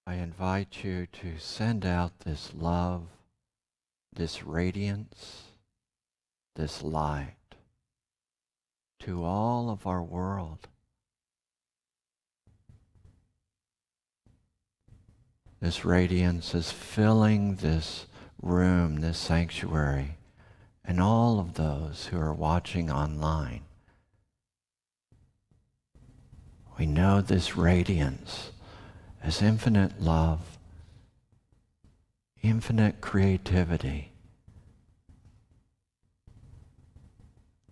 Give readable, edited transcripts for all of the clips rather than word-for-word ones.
I invite you to send out this love, this radiance, this light to all of our world. This radiance is filling this room, this sanctuary, and all of those who are watching online. We know this radiance as infinite love, infinite creativity.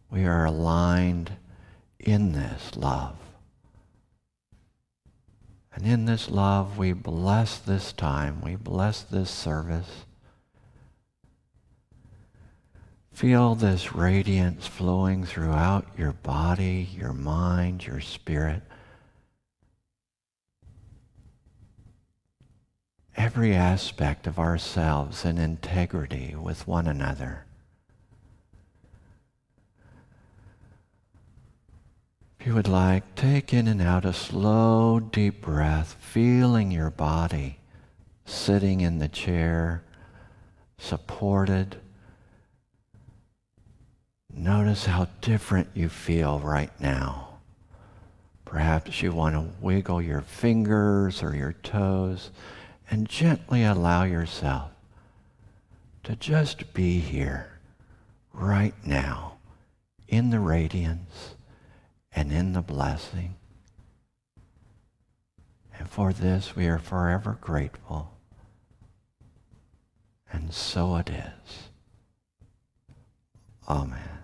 We are aligned in this love. And in this love, we bless this time, we bless this service. Feel this radiance flowing throughout your body, your mind, your spirit. Every aspect of ourselves in integrity with one another. If you would like, take in and out a slow, deep breath, feeling your body sitting in the chair, supported. Notice how different you feel right now. Perhaps you want to wiggle your fingers or your toes and gently allow yourself to just be here right now in the radiance and in the blessing. And for this we are forever grateful. And so it is. Amen.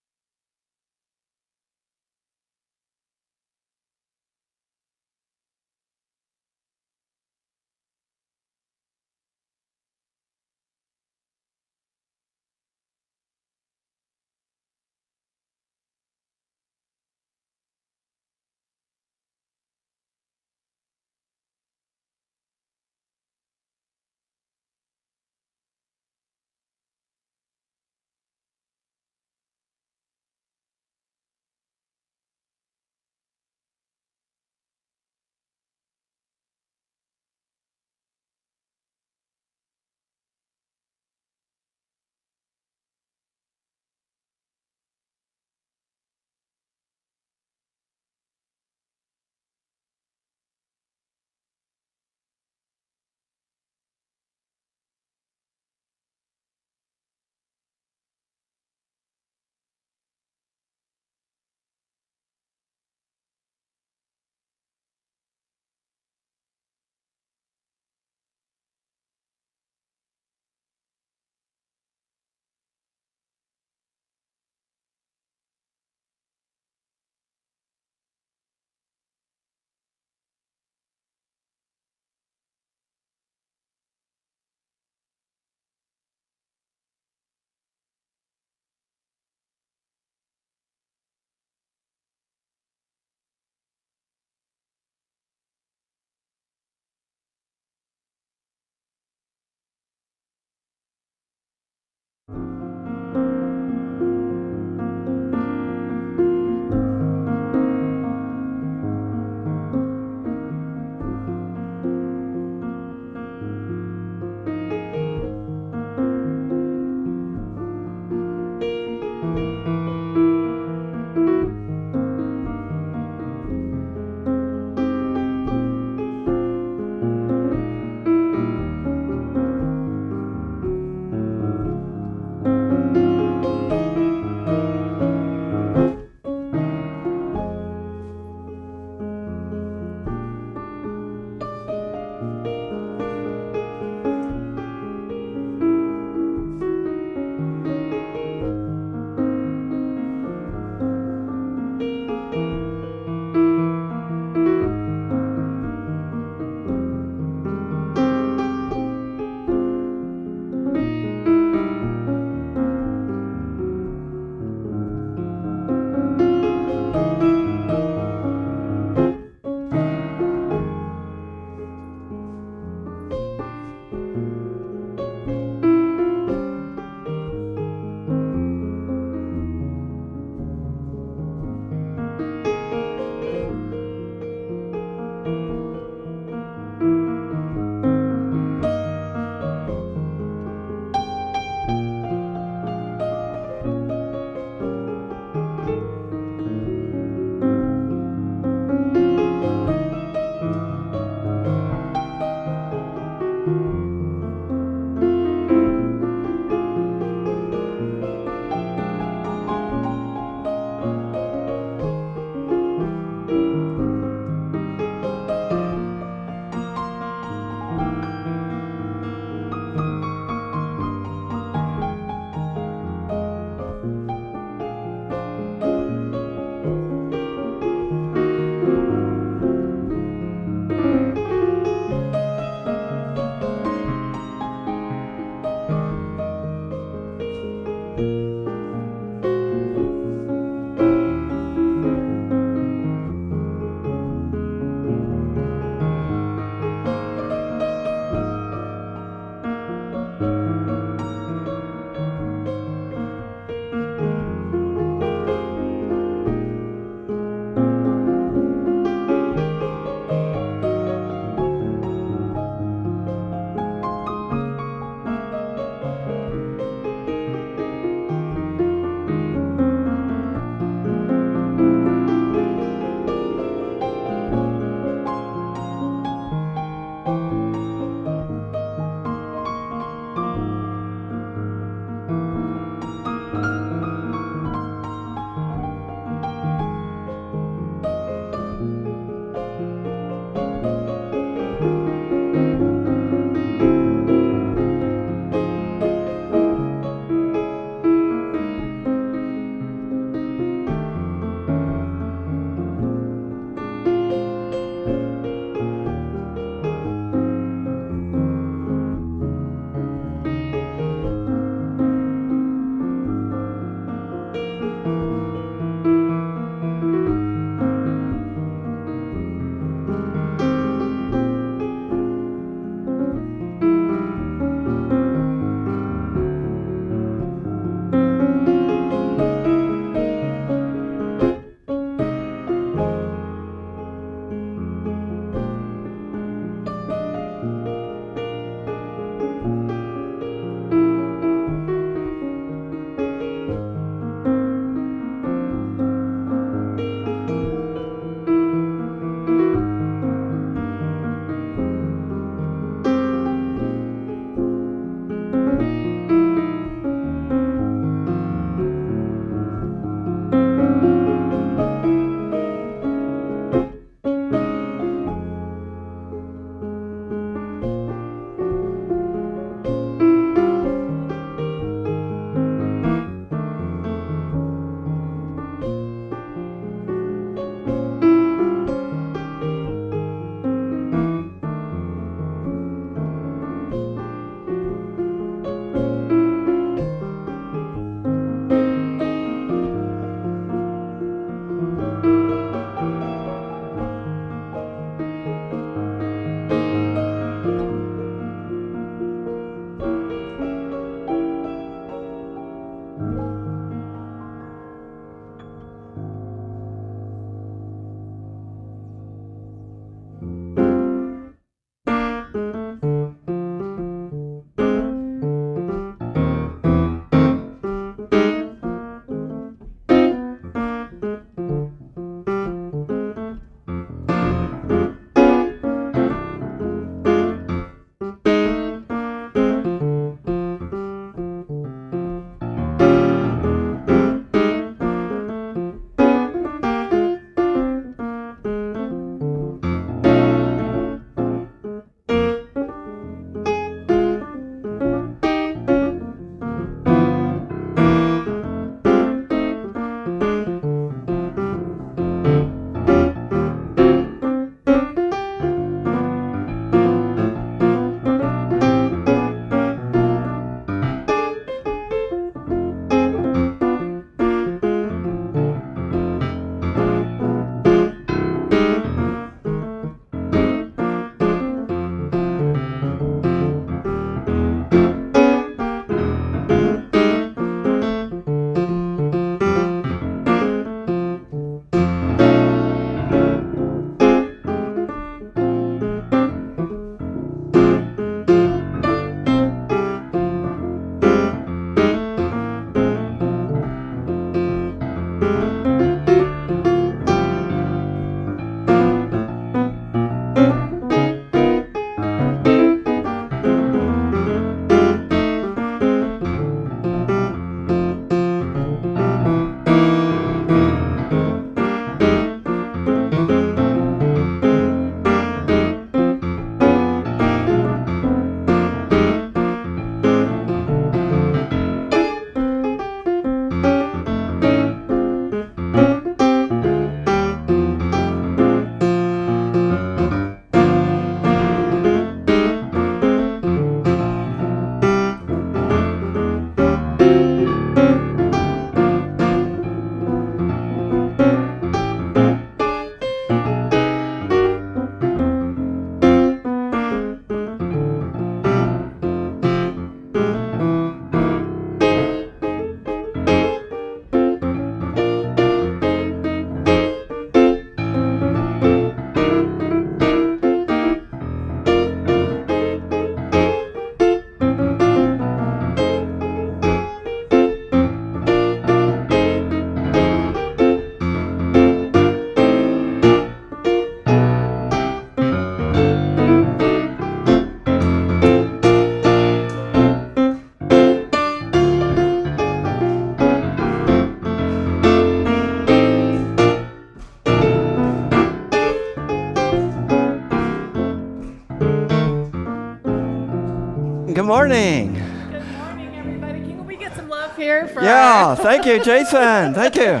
Good morning. Good morning, everybody. Can we get some love here for Thank you, Jason. Thank you.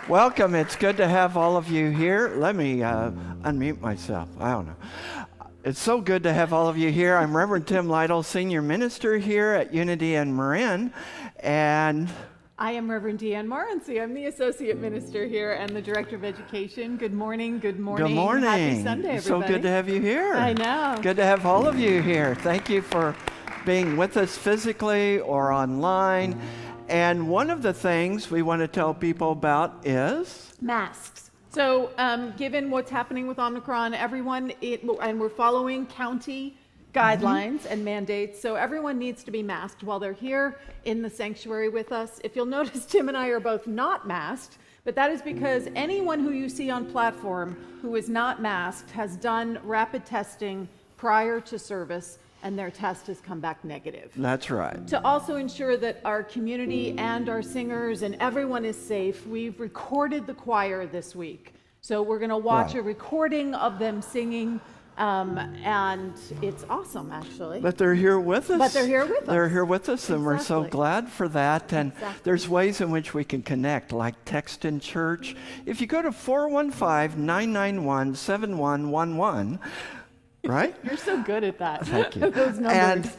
Welcome. It's good to have all of you here. Let me unmute myself. I don't know. It's so good to have all of you here. I'm Reverend Tim Lytle, Senior Minister here at Unity in Marin, and I am Reverend DeeAnn Morency. I'm the Associate Minister here and the Director of Education. Good morning, good morning. Good morning. Happy Sunday, everybody. So good to have you here. I know. Good to have all of you here. Thank you for being with us physically or online. And one of the things we want to tell people about is masks. So given what's happening with Omicron, and we're following county guidelines and mandates, so everyone needs to be masked while they're here in the sanctuary with us. If you'll notice, Tim and I are both not masked, but that is because anyone who you see on platform who is not masked has done rapid testing prior to service, and their test has come back negative. That's right. To also ensure that our community and our singers and everyone is safe, we've recorded the choir this week. So we're going to watch a recording of them singing, and it's awesome, actually. But they're here with us. They're here with us, and we're so glad for that. And there's ways in which we can connect, like text in church. If you go to 415-991-7111, right? You're so good at that. Thank you. Those numbers. And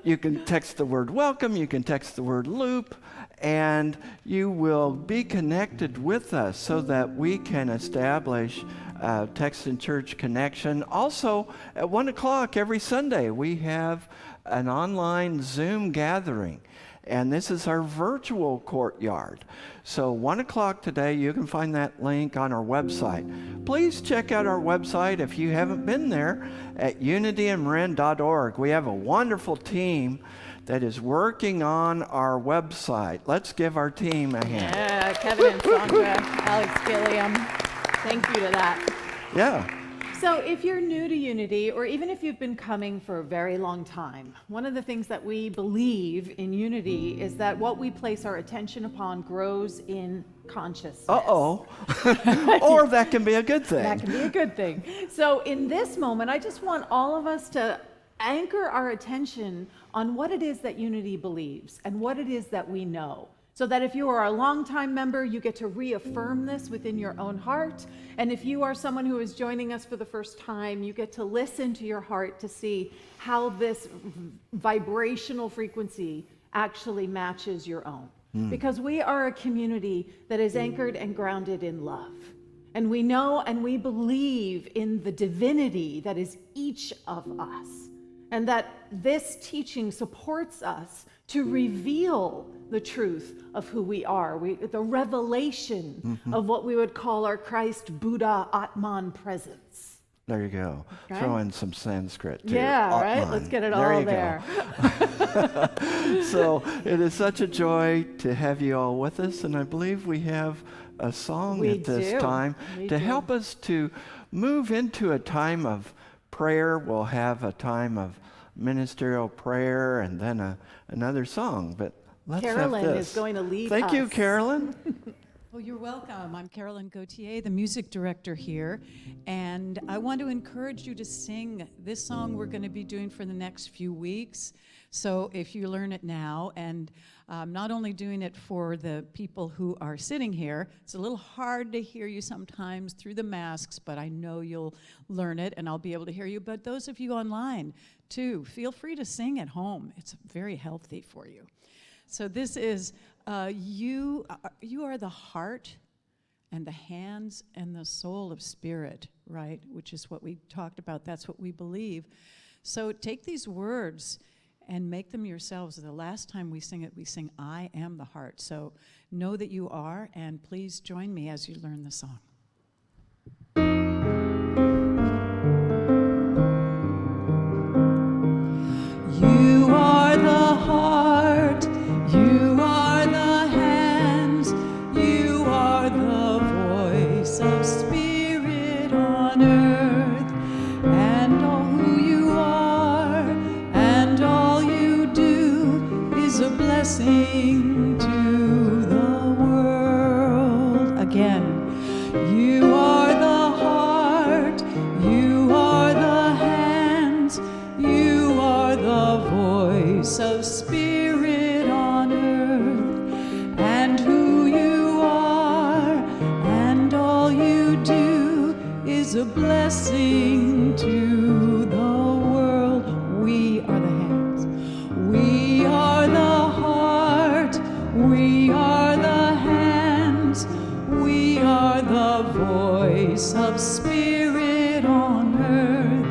you can text the word welcome, you can text the word loop, and you will be connected with us so that we can establish text and church connection. Also, at 1 o'clock every Sunday, we have an online Zoom gathering. And this is our virtual courtyard. So 1 o'clock today, you can find that link on our website. Please check out our website if you haven't been there at unityandmarin.org. We have a wonderful team that is working on our website. Let's give our team a hand. Yeah, Kevin and Sandra, Alex Gilliam, thank you to that. Yeah. So if you're new to Unity, or even if you've been coming for a very long time, one of the things that we believe in Unity is that what we place our attention upon grows in consciousness. Uh-oh. Or that can be a good thing. That can be a good thing. So in this moment, I just want all of us to anchor our attention on what it is that Unity believes and what it is that we know. So that if you are a longtime member, you get to reaffirm this within your own heart. And if you are someone who is joining us for the first time, you get to listen to your heart to see how this vibrational frequency actually matches your own. Because we are a community that is anchored and grounded in love. And we know and we believe in the divinity that is each of us. And that this teaching supports us to reveal the truth of who we are, the revelation of what we would call our Christ, Buddha, Atman presence. There you go. Okay. Throw in some Sanskrit too. Yeah, Atman. right? Let's get it There all you there. Go. So it is such a joy to have you all with us, and I believe we have a song We at this do. time We to do. help us to move into a time of prayer. We'll have a time of ministerial prayer and then another song, but let's Carolyn have this. is going to lead Thank you, us. Carolyn. Well, you're welcome. I'm Carolyn Gauthier, the music director here, and I want to encourage you to sing this song we're going to be doing for the next few weeks. So if you learn it now, and I'm not only doing it for the people who are sitting here, it's a little hard to hear you sometimes through the masks, but I know you'll learn it and I'll be able to hear you. But those of you online, too, feel free to sing at home. It's very healthy for you. So this is, you are the heart and the hands and the soul of spirit, right? Which is what we talked about. That's what we believe. So take these words and make them yourselves. The last time we sing it, we sing, I am the heart. So know that you are, and please join me as you learn the song. You are the heart, you are the hands, you are the voice of spirit on earth, and all who you are, and all you do is a blessing to the world. Again, you are the heart, you are the hands, you are the voice of spirit on earth, and who you are, and all you do is a blessing to the world. We are the hands, we are the heart, we are the hands, we are the voice of spirit on earth,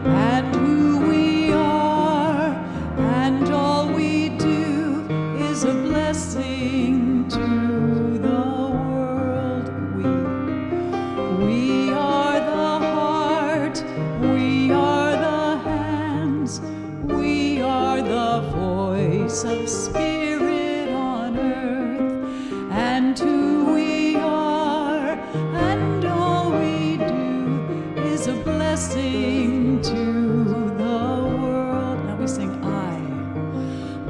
and who we are, and all we do is a blessing to the world. We are the heart, we are the hands, we are the voice of spirit on earth, and who we are, and all we do is a blessing to the world. Now we sing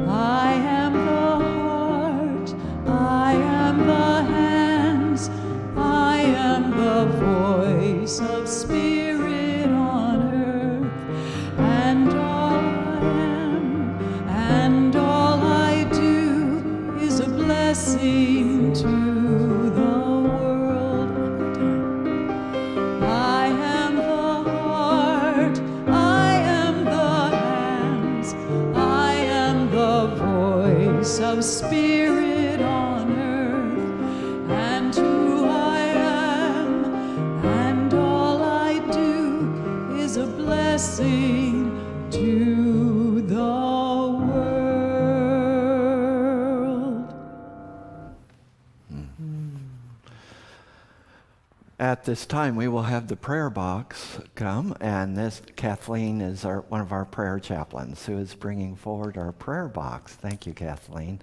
I am the heart, I am the hands, I am the voice of spirit on earth, and all I am, and all I do is a blessing to the world. I am the heart, I am the hands, I am the voice of spirit on earth, and who I am, and all I do is a blessing to the world. At this time, we will have the prayer box come, and this Kathleen is one of our prayer chaplains who is bringing forward our prayer box. Thank you, Kathleen.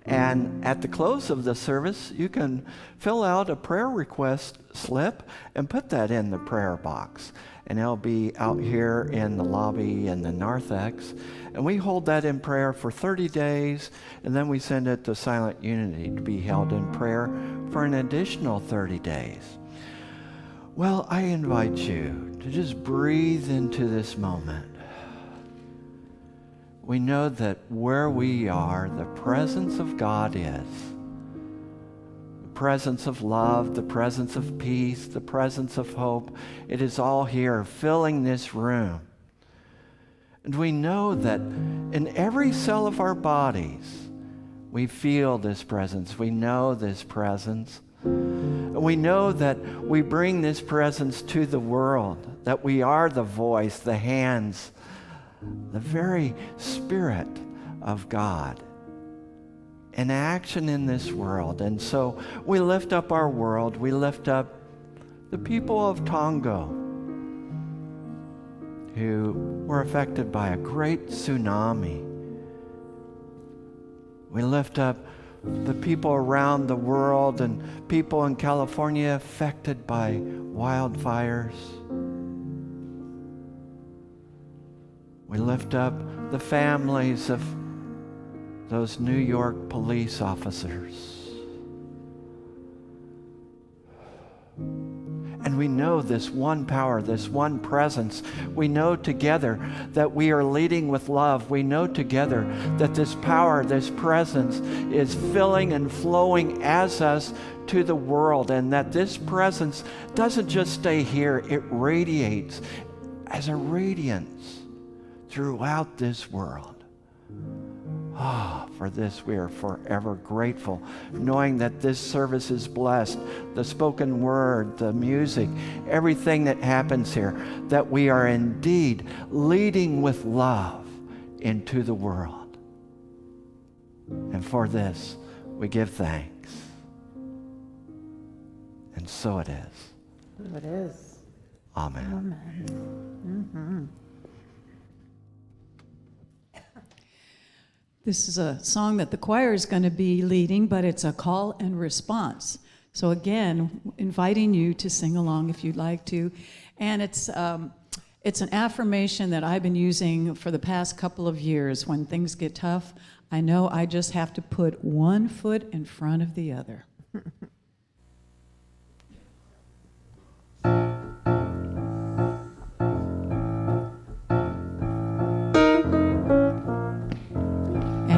And at the close of the service, you can fill out a prayer request slip and put that in the prayer box. And it'll be out here in the lobby in the narthex. And we hold that in prayer for 30 days, and then we send it to Silent Unity to be held in prayer for an additional 30 days. Well, I invite you to just breathe into this moment. We know that where we are, the presence of God is. The presence of love, the presence of peace, the presence of hope. It is all here, filling this room. And we know that in every cell of our bodies, we feel this presence. We know this presence. And we know that we bring this presence to the world, that we are the voice, the hands, the very Spirit of God in action in this world. And so we lift up our world. We lift up the people of Tonga who were affected by a great tsunami. We lift up the people around the world and people in California affected by wildfires. We lift up the families of those New York police officers. And we know this one power, this one presence. We know together that we are leading with love. We know together that this power, this presence is filling and flowing as us to the world, and that this presence doesn't just stay here, it radiates as a radiance throughout this world. For this we are forever grateful, knowing that this service is blessed, the spoken word, the music, everything that happens here, that we are indeed leading with love into the world. And for this, we give thanks. And so it is. So it is. Amen. Amen. Mm-hmm. This is a song that the choir is going to be leading, but it's a call and response. So again, inviting you to sing along if you'd like to. And it's an affirmation that I've been using for the past couple of years. When things get tough, I know I just have to put one foot in front of the other.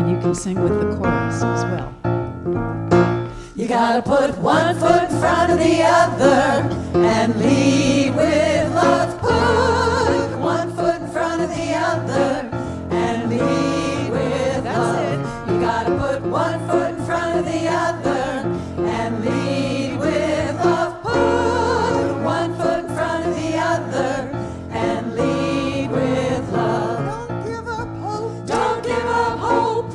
You can sing with the chorus as well. You gotta put one foot in front of the other and lead with love. Put one foot in front of the other and lead with love. You gotta put one foot in front of the other and lead with love. Put one foot in front of the other and lead with love. Don't give up hope. Don't give up hope.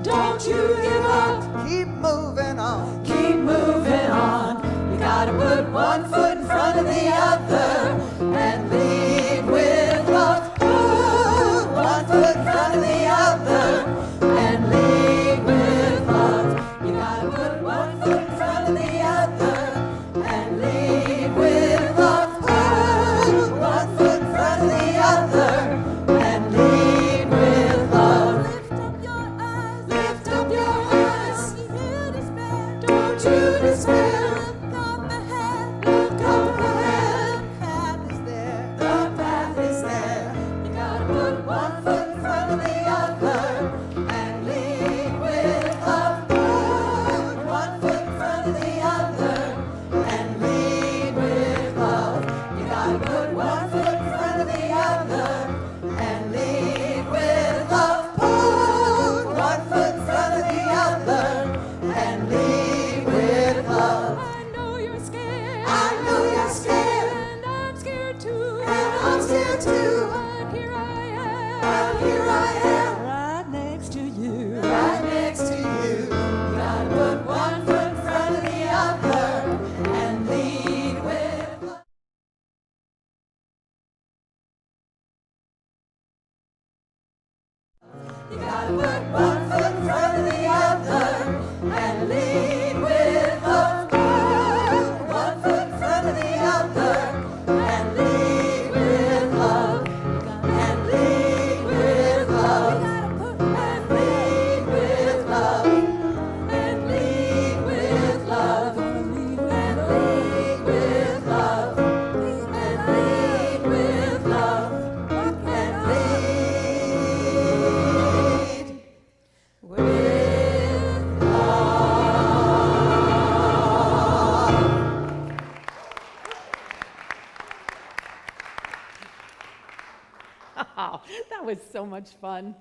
Don't you give up. Keep moving on. Keep moving on. You gotta put one foot in front of the other and lead with love. Put one foot in front of the other and lead with love. You gotta put one foot in front of the other and lead with love. Put one foot in front of the other and lead with love. Lift up your eyes. Don't you despair. Look up ahead. That was so much fun.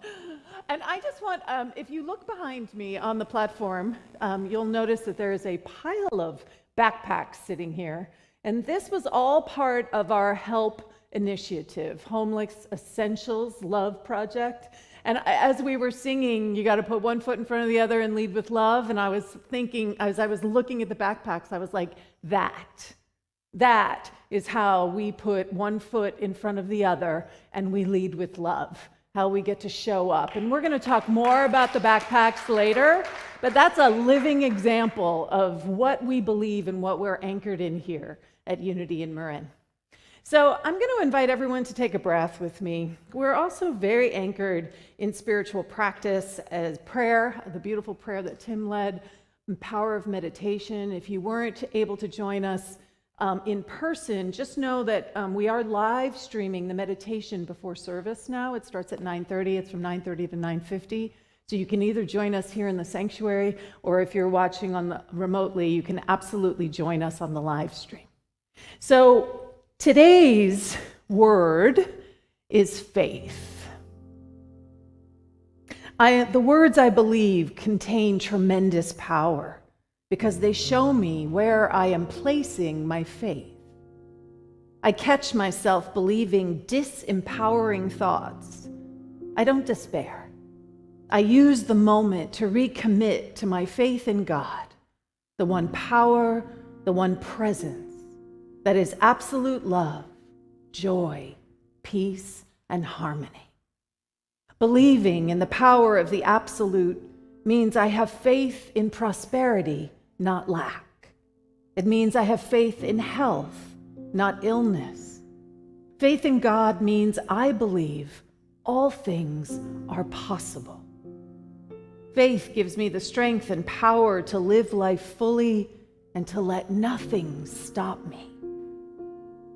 And I just want, if you look behind me on the platform, you'll notice that there is a pile of backpacks sitting here. And this was all part of our HELP initiative, Homeless Essentials Love Project. And as we were singing, you got to put one foot in front of the other and lead with love. And I was thinking, as I was looking at the backpacks, I was like, that is how we put one foot in front of the other and we lead with love, how we get to show up. And we're going to talk more about the backpacks later, but that's a living example of what we believe and what we're anchored in here at Unity in Marin. So I'm going to invite everyone to take a breath with me. We're also very anchored in spiritual practice as prayer, the beautiful prayer that Tim led, and power of meditation. If you weren't able to join us in person, just know that we are live streaming the meditation before service now. It starts at 9:30. It's from 9:30 to 9:50. So you can either join us here in the sanctuary, or if you're watching remotely, you can absolutely join us on the live stream. So today's word is faith. The words, I believe, contain tremendous power because they show me where I am placing my faith. I catch myself believing disempowering thoughts. I don't despair. I use the moment to recommit to my faith in God, the one power, the one presence that is absolute love, joy, peace, and harmony. Believing in the power of the absolute means I have faith in prosperity, not lack. It means I have faith in health, not illness. Faith in God means I believe all things are possible. Faith gives me the strength and power to live life fully and to let nothing stop me.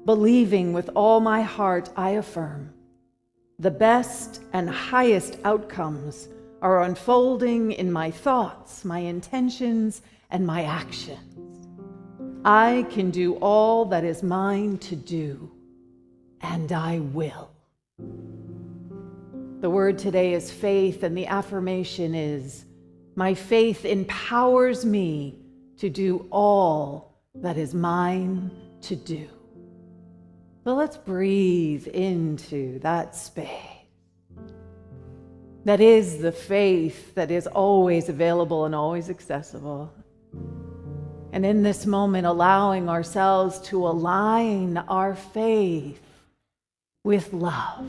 Believing with all my heart, I affirm the best and highest outcomes are unfolding in my thoughts, my intentions, and my actions. I can do all that is mine to do, and I will. The word today is faith, and the affirmation is, my faith empowers me to do all that is mine to do. So let's breathe into that space. That is the faith that is always available and always accessible. And in this moment, allowing ourselves to align our faith with love,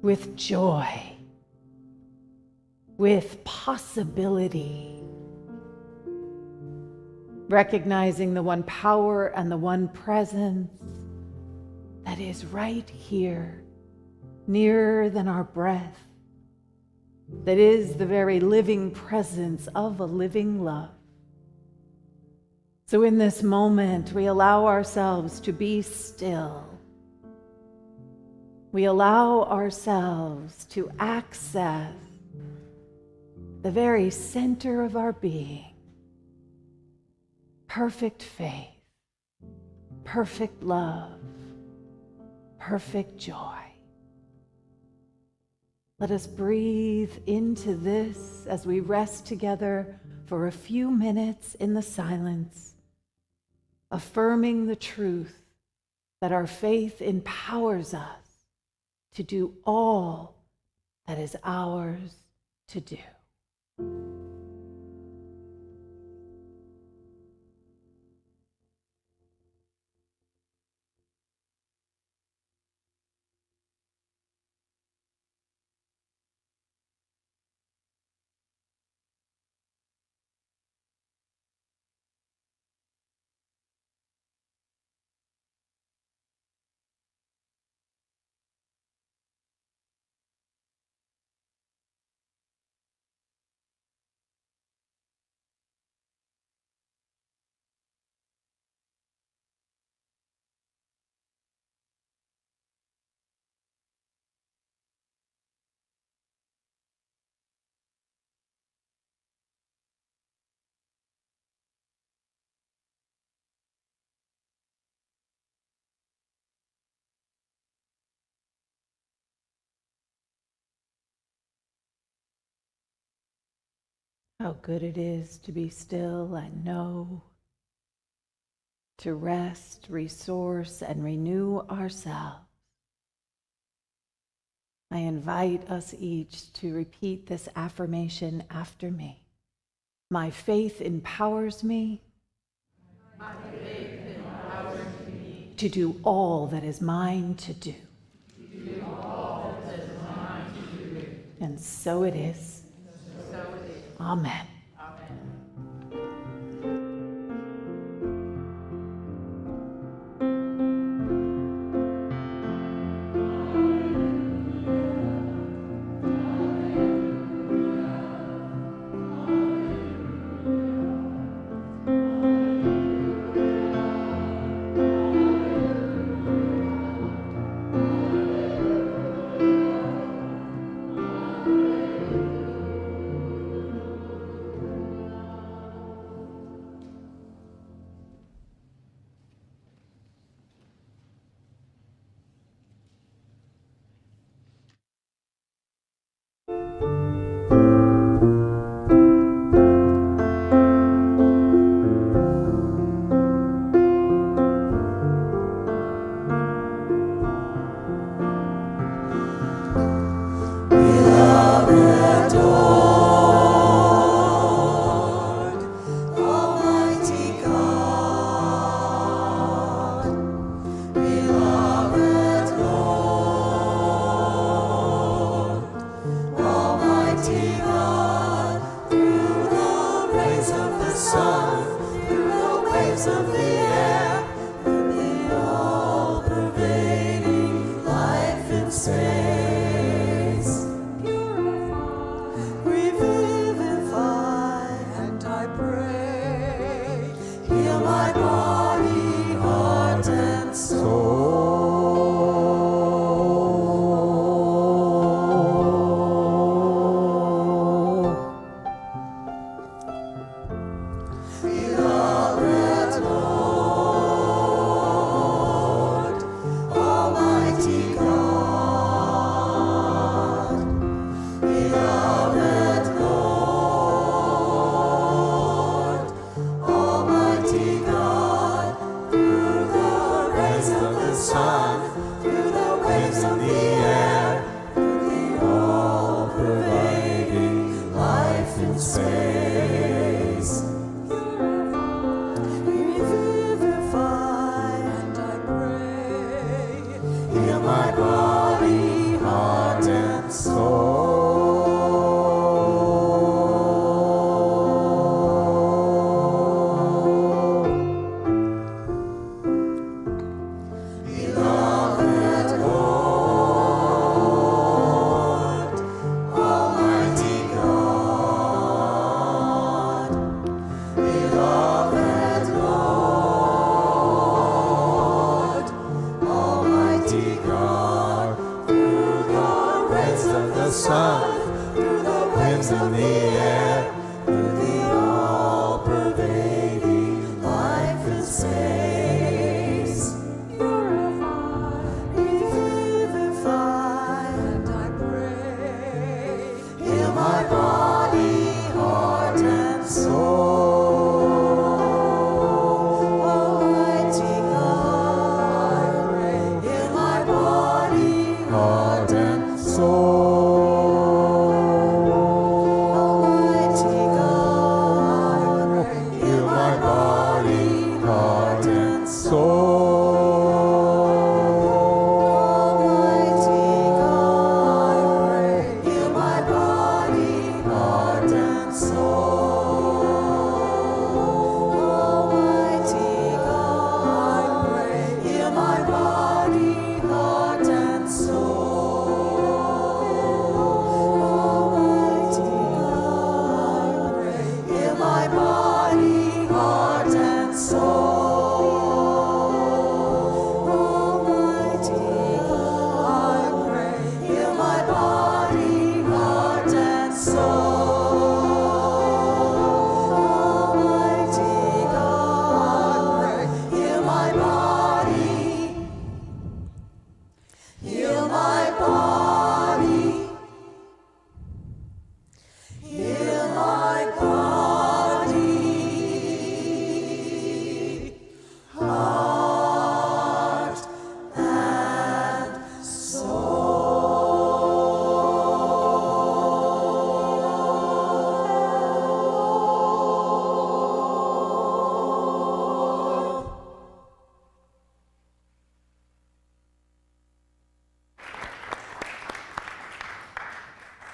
with joy, with possibility. Recognizing the one power and the one presence that is right here, nearer than our breath, that is the very living presence of a living love. So in this moment, we allow ourselves to be still. We allow ourselves to access the very center of our being. Perfect faith, perfect love, perfect joy. Let us breathe into this as we rest together for a few minutes in the silence, affirming the truth that our faith empowers us to do all that is ours to do. How good it is to be still and know, to rest, resource, and renew ourselves. I invite us each to repeat this affirmation after me. My faith empowers me. My faith empowers me to do all that is mine to do. And so it is. Amen.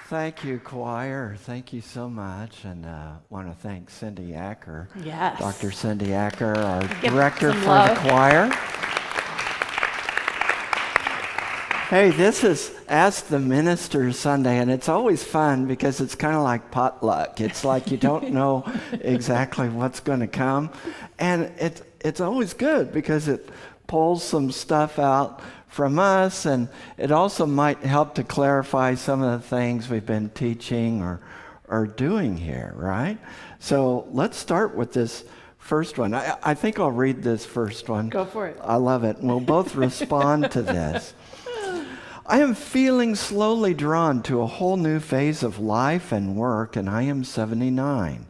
Thank you, choir. Thank you so much. And want to thank Cindy Acker. Yes. Dr. Cindy Acker, our Give director some for love. the choir. Hey, this is Ask the Minister Sunday, and it's always fun because it's kind of like potluck. It's like you don't know exactly what's going to come. And it's always good because it pulls some stuff out from us, and it also might help to clarify some of the things we've been teaching or doing here, right? So let's start with this first one. I think I'll read this first one. Go for it. I love it. And we'll both respond to this. I am feeling slowly drawn to a whole new phase of life and work, and I am 79.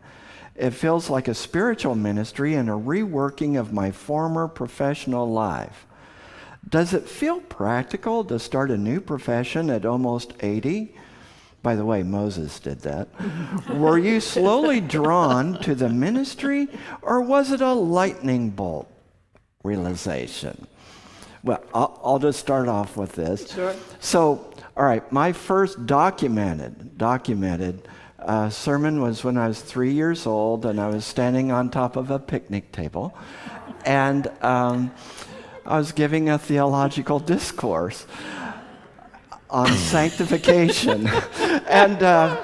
It feels like a spiritual ministry and a reworking of my former professional life. Does it feel practical to start a new profession at almost 80? By the way, Moses did that. Were you slowly drawn to the ministry, or was it a lightning bolt realization? Well, I'll just start off with this. Sure. So, all right, my first documented sermon was when I was 3 years old, and I was standing on top of a picnic table, and I was giving a theological discourse on sanctification. And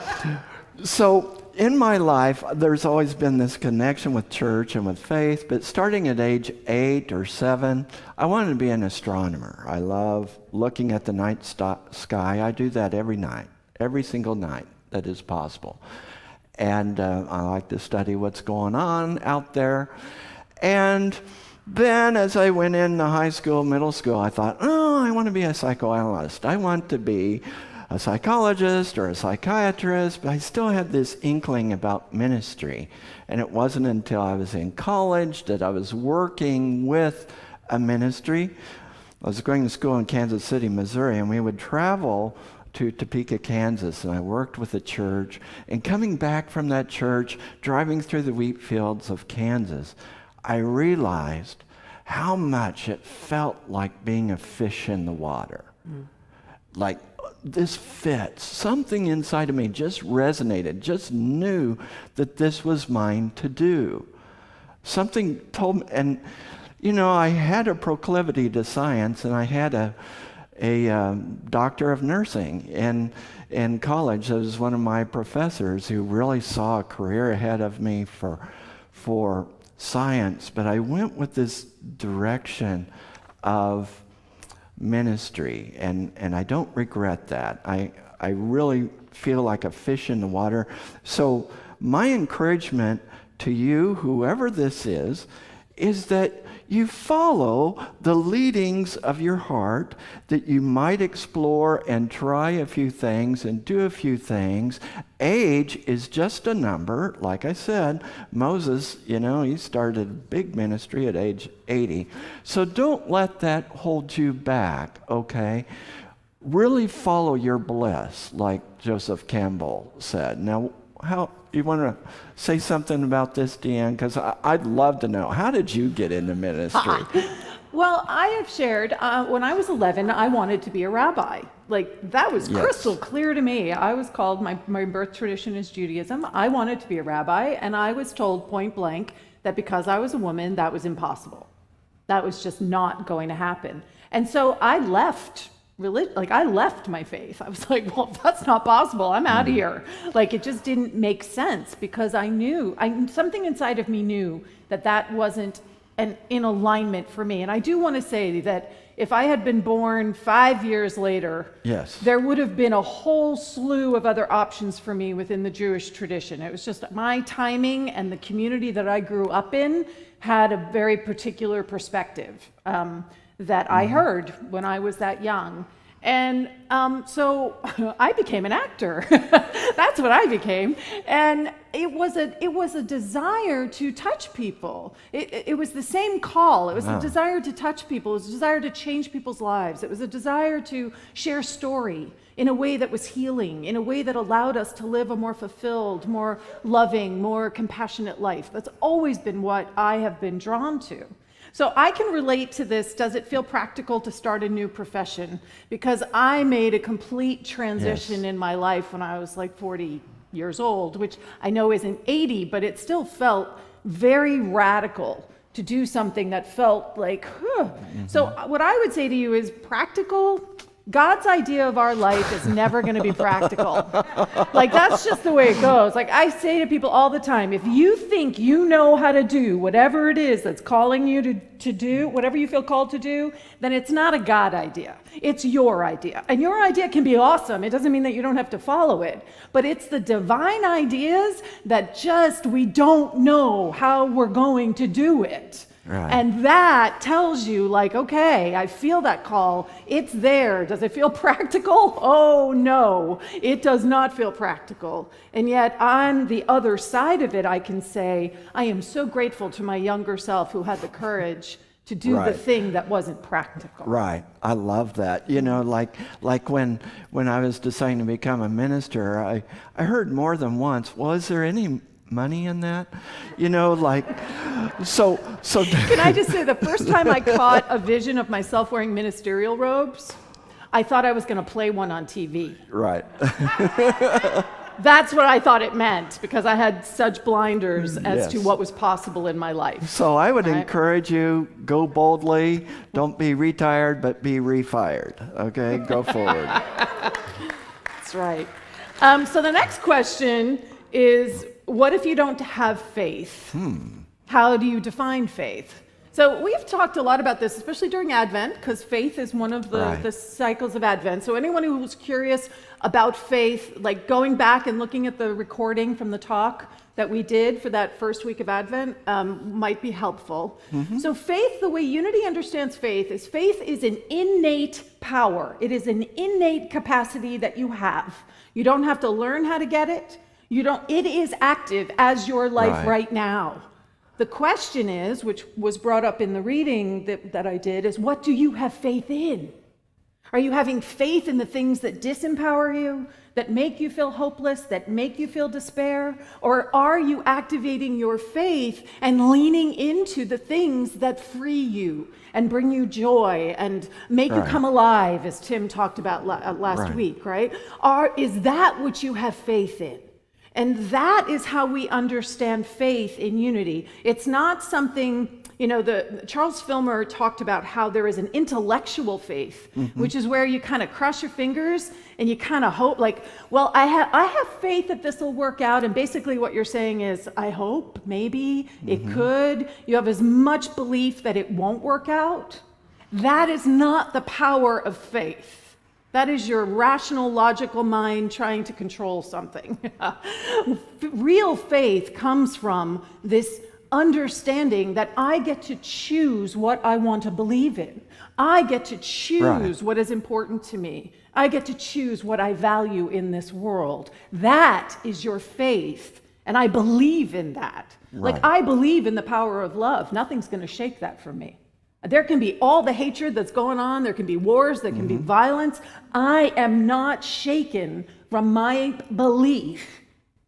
so in my life, there's always been this connection with church and with faith, but starting at age 8 or 7, I wanted to be an astronomer. I love looking at the night sky. I do that every night, every single night that is possible. And I like to study what's going on out there. And then as I went into high school, middle school, I thought, I want to be a psychoanalyst. I want to be a psychologist or a psychiatrist, but I still had this inkling about ministry. And it wasn't until I was in college that I was working with a ministry. I was going to school in Kansas City, Missouri, and we would travel to Topeka, Kansas, and I worked with a church. And coming back from that church, driving through the wheat fields of Kansas, I realized how much it felt like being a fish in the water. Like, this fits. Something inside of me just resonated, just knew that this was mine to do. Something told me, and I had a proclivity to science, and I had a doctor of nursing in college. That was one of my professors who really saw a career ahead of me for science, but I went with this direction of ministry, and I don't regret that. I really feel like a fish in the water. So my encouragement to you, whoever this is that you follow the leadings of your heart, that you might explore and try a few things and do a few things. Age is just a number. Like I said, Moses, he started a big ministry at age 80. So don't let that hold you back, okay? Really follow your bliss, like Joseph Campbell said. Now, how you want to say something about this, DeeAnn? Because I'd love to know. How did you get into ministry? Well, I have shared, when I was 11, I wanted to be a rabbi. Like, that was crystal clear to me. I was called, my birth tradition is Judaism. I wanted to be a rabbi, and I was told point blank that because I was a woman, that was impossible. That was just not going to happen. And so I left I left my faith. I was like, well, if that's not possible, I'm out of here. Like, it just didn't make sense because I knew, something inside of me knew that wasn't in alignment for me. And I do want to say that if I had been born 5 years later, there would have been a whole slew of other options for me within the Jewish tradition. It was just my timing, and the community that I grew up in had a very particular perspective that I heard when I was that young. And so I became an actor. That's what I became. And it was a desire to touch people. It was the same call. It was a desire to touch people. It was a desire to change people's lives. It was a desire to share story in a way that was healing, in a way that allowed us to live a more fulfilled, more loving, more compassionate life. That's always been what I have been drawn to. So I can relate to this. Does it feel practical to start a new profession? Because I made a complete transition in my life when I was like 40 years old, which I know isn't 80, but it still felt very radical to do something that felt like, So what I would say to you is practical. God's idea of our life is never going to be practical. Like, that's just the way it goes. Like, I say to people all the time, if you think you know how to do whatever it is that's calling you to do, whatever you feel called to do, then it's not a God idea. It's your idea. And your idea can be awesome. It doesn't mean that you don't have to follow it. But it's the divine ideas that just we don't know how we're going to do it. Right. And that tells you, like, okay, I feel that call. It's there. Does it feel practical? Oh, no, it does not feel practical. And yet on the other side of it, I can say, I am so grateful to my younger self who had the courage to do the thing that wasn't practical. Right. I love that. You know, like when I was deciding to become a minister, I heard more than once, well, is there any money in that? You know, like, so. Can I just say, the first time I caught a vision of myself wearing ministerial robes, I thought I was going to play one on TV. Right. That's what I thought it meant, because I had such blinders as to Yes. what was possible in my life. So I would Right. encourage you, go boldly, don't be retired, but be refired. Okay, go forward. That's right. So the next question is, what if you don't have faith? How do you define faith? So we've talked a lot about this, especially during Advent, because faith is one of the cycles of Advent. So anyone who's curious about faith, like going back and looking at the recording from the talk that we did for that first week of Advent, might be helpful. So faith, the way Unity understands faith is an innate power. It is an innate capacity that you have. You don't have to learn how to get it. It is active as your life right now. The question is, which was brought up in the reading that I did, is what do you have faith in? Are you having faith in the things that disempower you, that make you feel hopeless, that make you feel despair? Or are you activating your faith and leaning into the things that free you and bring you joy and make you come alive, as Tim talked about last week, right? Is that what you have faith in? And that is how we understand faith in Unity. It's not something, Charles Filmer talked about how there is an intellectual faith, which is where you kind of cross your fingers and you kind of hope, like, well, I have faith that this will work out. And basically what you're saying is, I hope, maybe, it could. You have as much belief that it won't work out. That is not the power of faith. That is your rational, logical mind trying to control something. Real faith comes from this understanding that I get to choose what I want to believe in. I get to choose what is important to me. I get to choose what I value in this world. That is your faith, and I believe in that. Like, I believe in the power of love. Nothing's going to shake that from me. There can be all the hatred that's going on. There can be wars. There can be violence. I am not shaken from my belief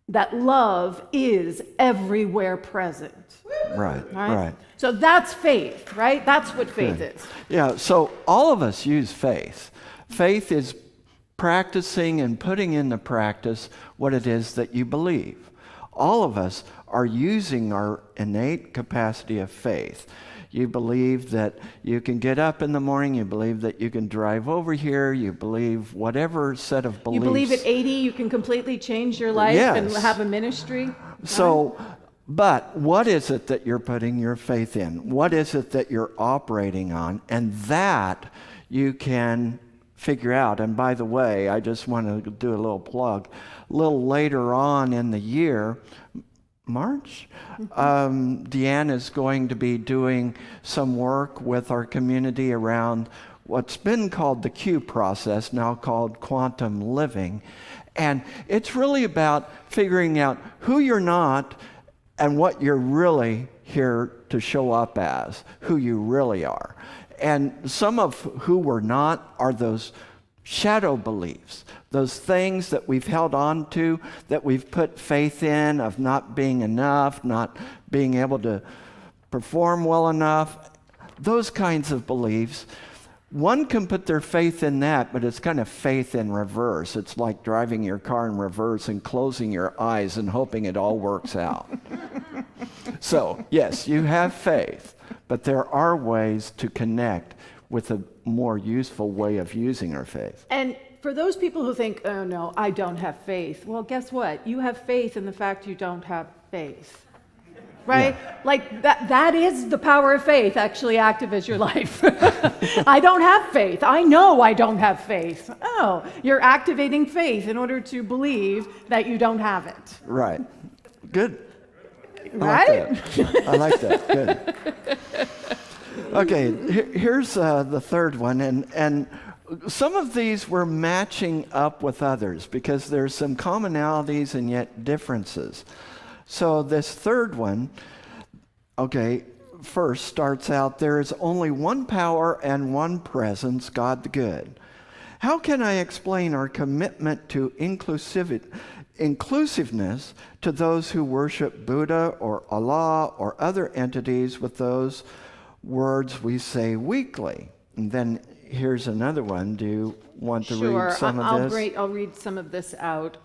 that love is everywhere present. Right. So that's faith, right? That's what faith is. Yeah, so all of us use faith. Faith is practicing and putting into practice what it is that you believe. All of us are using our innate capacity of faith. You believe that you can get up in the morning. You believe that you can drive over here. You believe whatever set of beliefs. You believe at 80 you can completely change your life and have a ministry. So, but what is it that you're putting your faith in? What is it that you're operating on? And that you can figure out. And by the way, I just want to do a little plug. A little later on in the year, March, DeeAnn is going to be doing some work with our community around what's been called the Q process, now called quantum living. And it's really about figuring out who you're not and what you're really here to show up as, who you really are. And some of who we're not are those shadow beliefs, those things that we've held on to, that we've put faith in of not being enough, not being able to perform well enough. those kinds of beliefs, one can put their faith in that, but it's kind of faith in reverse. It's like driving your car in reverse and closing your eyes and hoping it all works out. So, yes, you have faith, but there are ways to connect with a more useful way of using our faith. And for those people who think, oh no, I don't have faith, well, guess what? You have faith in the fact you don't have faith. Right? Yeah. Like that is the power of faith actually active as your life. I don't have faith. I know I don't have faith. Oh, you're activating faith in order to believe that you don't have it. Right. Good. Right? I like that. Good. Okay, here's the third one, and some of these we're matching up with others because there's some commonalities and yet differences. So this third one, okay, first starts out, there is only one power and one presence, God the good. How can I explain our commitment to inclusiveness to those who worship Buddha or Allah or other entities with those words we say weekly? And then here's another one. Do you want to read some of this? I'll read some of this out.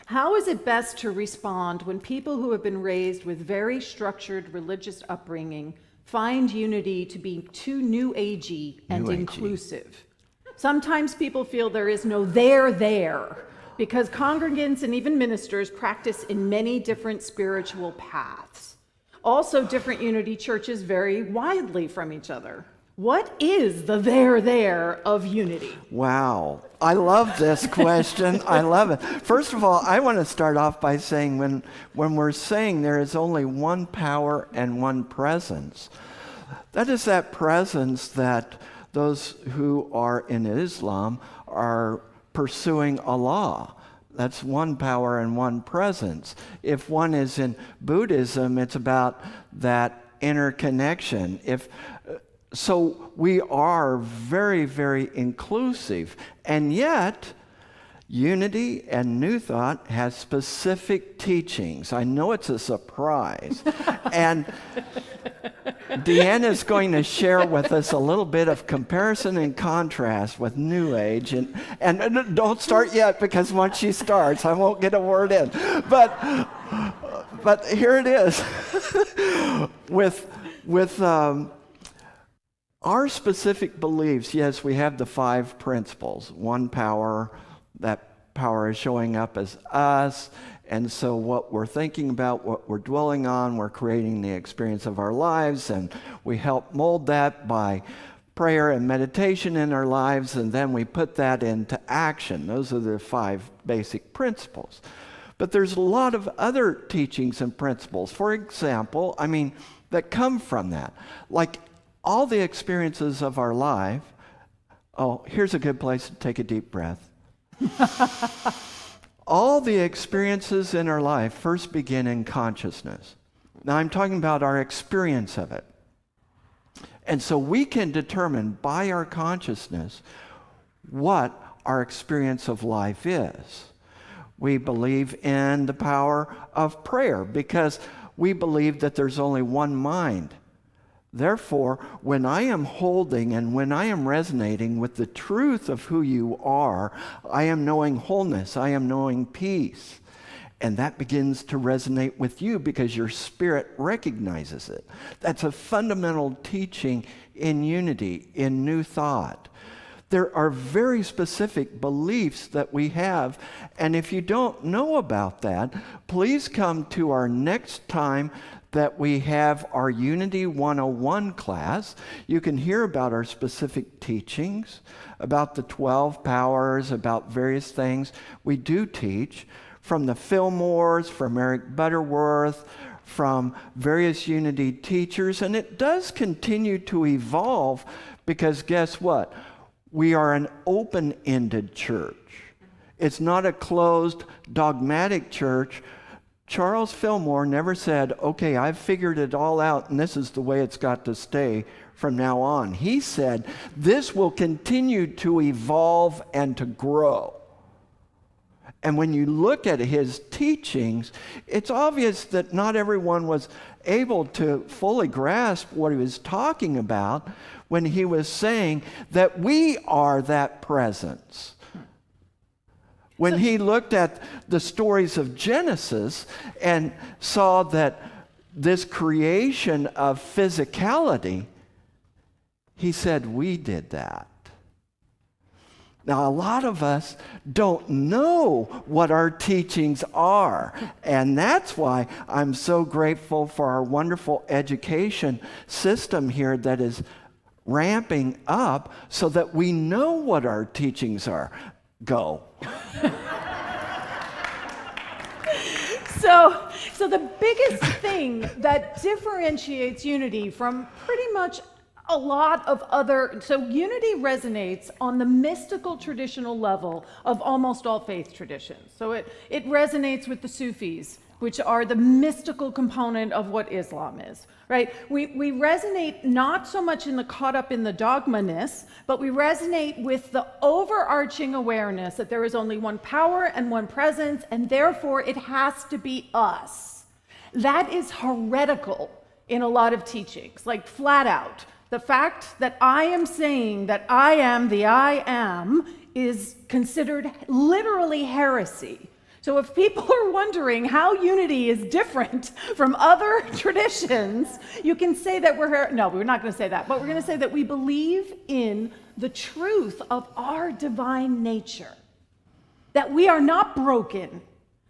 How is it best to respond when people who have been raised with very structured religious upbringing find unity to be too new agey and inclusive? Sometimes people feel there is no there because congregants and even ministers practice in many different spiritual paths. Also, different unity churches vary widely from each other. What is the there of unity? Wow. I love this question. I love it. First of all, I want to start off by saying when we're saying there is only one power and one presence, that is that presence that those who are in Islam are pursuing Allah. That's one power and one presence. If one is in Buddhism, it's about that interconnection. So we are very, very inclusive. And yet, Unity and New Thought has specific teachings. I know it's a surprise. And DeeAnn is going to share with us a little bit of comparison and contrast with New Age. And don't start yet, because once she starts, I won't get a word in. But here it is. with our specific beliefs, yes, we have the 5 principles. One power, that power is showing up as us. And so what we're thinking about, what we're dwelling on, we're creating the experience of our lives, and we help mold that by prayer and meditation in our lives, and then we put that into action. Those are the 5 basic principles. But there's a lot of other teachings and principles, for example, that come from that. Like all the experiences of our life. Oh, here's a good place to take a deep breath. All the experiences in our life first begin in consciousness. Now, I'm talking about our experience of it. And so we can determine by our consciousness what our experience of life is. We believe in the power of prayer because we believe that there's only one mind. Therefore, when I am holding and when I am resonating with the truth of who you are, I am knowing wholeness, I am knowing peace. And that begins to resonate with you because your spirit recognizes it. That's a fundamental teaching in Unity, in New Thought. There are very specific beliefs that we have, and if you don't know about that, please come to our next time that we have our Unity 101 class. You can hear about our specific teachings, about the 12 powers, about various things we do teach, from the Fillmores, from Eric Butterworth, from various Unity teachers, and it does continue to evolve because guess what? We are an open-ended church. It's not a closed, dogmatic church. Charles Fillmore never said, okay, I've figured it all out and this is the way it's got to stay from now on. He said, this will continue to evolve and to grow. And when you look at his teachings, it's obvious that not everyone was able to fully grasp what he was talking about when he was saying that we are that presence. When he looked at the stories of Genesis and saw that this creation of physicality, he said, we did that. Now, a lot of us don't know what our teachings are, and that's why I'm so grateful for our wonderful education system here that is ramping up so that we know what our teachings are. Go. So the biggest thing that differentiates unity from pretty much a lot of other, so unity resonates on the mystical traditional level of almost all faith traditions. So it resonates with the Sufis, which are the mystical component of what Islam is, right? We resonate not so much in the caught up in the dogma-ness, but we resonate with the overarching awareness that there is only one power and one presence, and therefore it has to be us. That is heretical in a lot of teachings, like flat out. The fact that I am saying that I am the I am is considered literally heresy. So if people are wondering how unity is different from other traditions, you can say that no, we're not going to say that, but we're going to say that we believe in the truth of our divine nature, that we are not broken,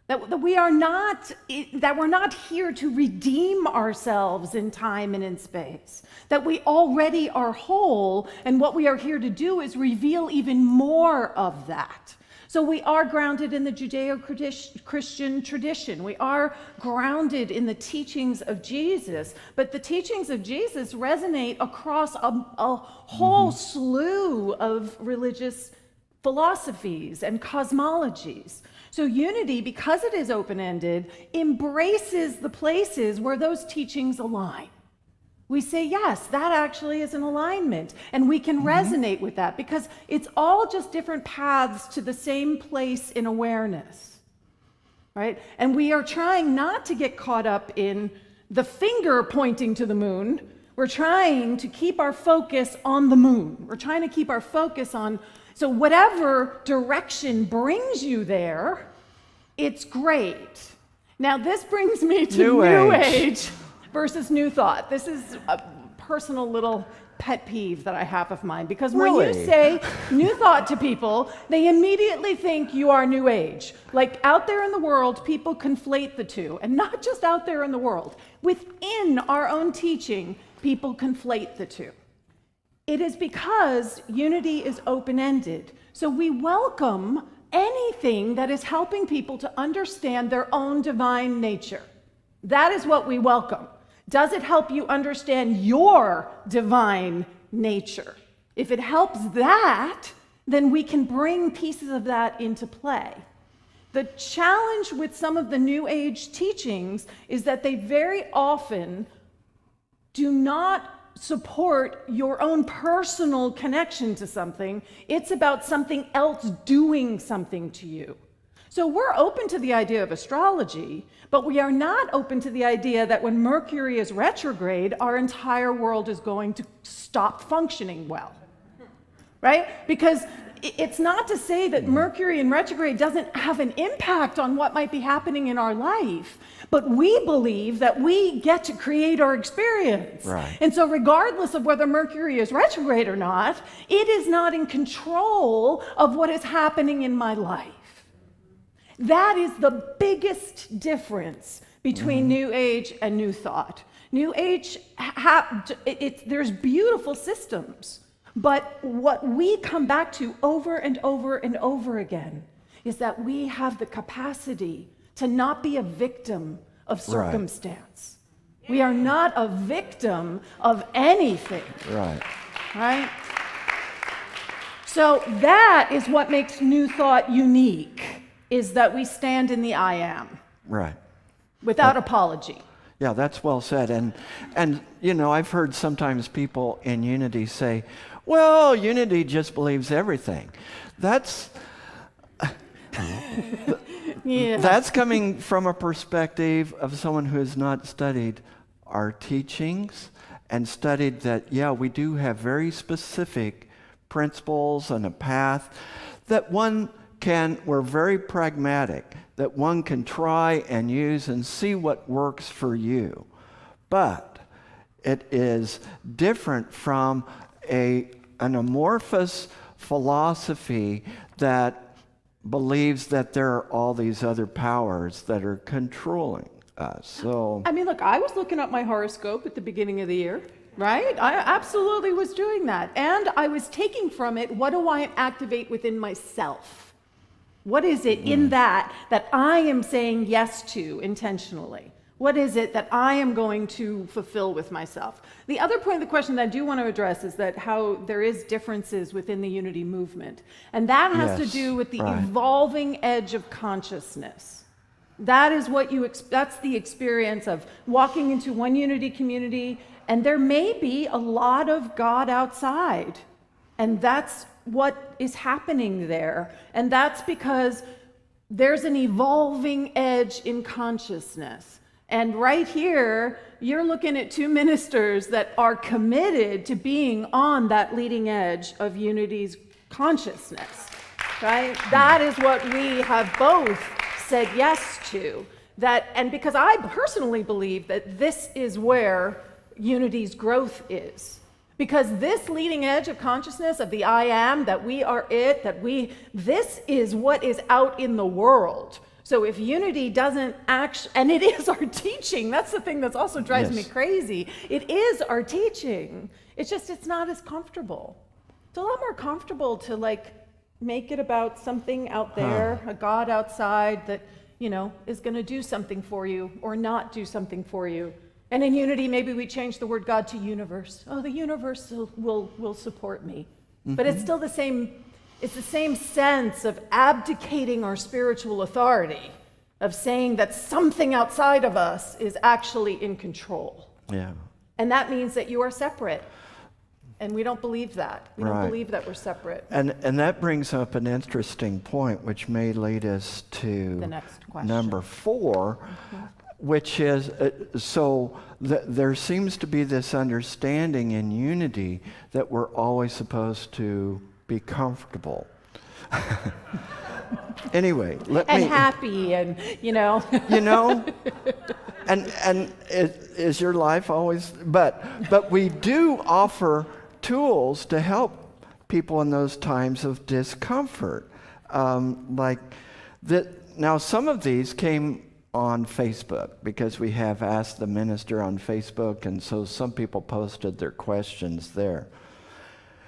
that we're not here to redeem ourselves in time and in space, that we already are whole, and what we are here to do is reveal even more of that. So we are grounded in the Judeo-Christian tradition. We are grounded in the teachings of Jesus, but the teachings of Jesus resonate across a whole slew of religious philosophies and cosmologies. So unity, because it is open-ended, embraces the places where those teachings align. We say, yes, that actually is an alignment, and we can resonate with that because it's all just different paths to the same place in awareness, right? And we are trying not to get caught up in the finger pointing to the moon. We're trying to keep our focus on the moon. We're trying to keep our focus on, so whatever direction brings you there, it's great. Now, this brings me to New Age versus New Thought. This is a personal little pet peeve that I have of mine, because when you say New Thought to people, they immediately think you are New Age. Like out there in the world, people conflate the two, and not just out there in the world. Within our own teaching, people conflate the two. It is because unity is open-ended. So we welcome anything that is helping people to understand their own divine nature. That is what we welcome. Does it help you understand your divine nature? If it helps that, then we can bring pieces of that into play. The challenge with some of the New Age teachings is that they very often do not support your own personal connection to something. It's about something else doing something to you. So we're open to the idea of astrology, but we are not open to the idea that when Mercury is retrograde, our entire world is going to stop functioning well, right? Because it's not to say that Mercury in retrograde doesn't have an impact on what might be happening in our life, but we believe that we get to create our experience. Right. And so regardless of whether Mercury is retrograde or not, it is not in control of what is happening in my life. That is the biggest difference between New Age and New Thought. New Age, there's beautiful systems, but what we come back to over and over and over again is that we have the capacity to not be a victim of circumstance. Right. We are not a victim of anything. Right? So that is what makes New Thought unique, is that we stand in the I am. Right. Without apology. Yeah, that's well said. And you know, I've heard sometimes people in Unity say, well, Unity just believes everything. That's Yeah. That's coming from a perspective of someone who has not studied our teachings and studied that, yeah, we do have very specific principles and a path that we're very pragmatic, that one can try and use and see what works for you. But it is different from an amorphous philosophy that believes that there are all these other powers that are controlling us. So, I mean, look, I was looking up my horoscope at the beginning of the year, right? I absolutely was doing that. And I was taking from it, what do I activate within myself? What is it in that I am saying yes to intentionally? What is it that I am going to fulfill with myself? The other point of the question that I do want to address is that how there is differences within the unity movement. And that has to do with the evolving edge of consciousness. That is what that's the experience of walking into one unity community, and there may be a lot of God outside. And that's what is happening there. And that's because there's an evolving edge in consciousness. And right here, you're looking at two ministers that are committed to being on that leading edge of unity's consciousness, right? That is what we have both said yes to. And because I personally believe that this is where unity's growth is. Because this leading edge of consciousness of the I am, that we are it, this is what is out in the world. So if unity doesn't and it is our teaching, that's the thing that also drives me crazy. It is our teaching. It's just, it's not as comfortable. It's a lot more comfortable to make it about something out there, a God outside that, is going to do something for you or not do something for you. And in unity, maybe we change the word God to universe. Oh, the universe will support me. Mm-hmm. But it's still the same sense of abdicating our spiritual authority, of saying that something outside of us is actually in control. Yeah. And that means that you are separate. And we don't believe that. We don't believe that we're separate. And that brings up an interesting point, which may lead us to the next question. Number 4, which is, there seems to be this understanding in unity that we're always supposed to be comfortable. Anyway, happy and, and is your life always, but we do offer tools to help people in those times of discomfort. Now some of these came on Facebook because we have Asked the Minister on Facebook, and so some people posted their questions there.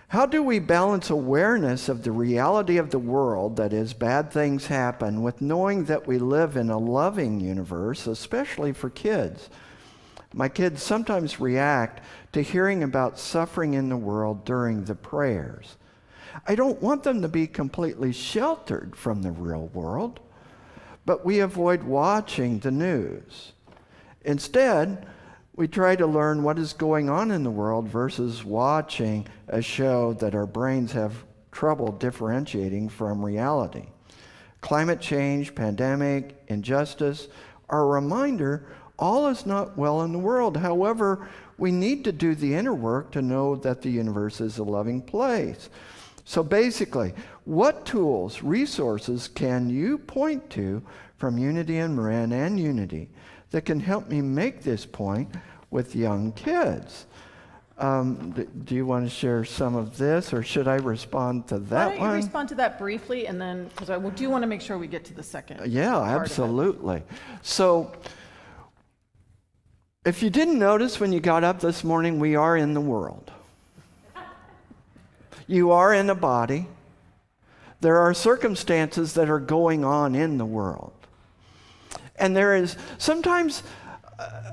How do we balance awareness of the reality of the world, that is, bad things happen, with knowing that we live in a loving universe, especially for kids? My kids sometimes react to hearing about suffering in the world during the prayers. I don't want them to be completely sheltered from the real world, but we avoid watching the news. Instead, we try to learn what is going on in the world versus watching a show that our brains have trouble differentiating from reality. Climate change, pandemic, injustice are a reminder all is not well in the world. However, we need to do the inner work to know that the universe is a loving place. So basically, what tools, resources can you point to from Unity and Marin and Unity that can help me make this point with young kids? Do you want to share some of this, or should I respond to that one? Why don't you respond to that briefly, and then, because I do want to make sure we get to the second. Yeah, absolutely. So, if you didn't notice when you got up this morning, we are in the world. You are in a body. There are circumstances that are going on in the world. And there is sometimes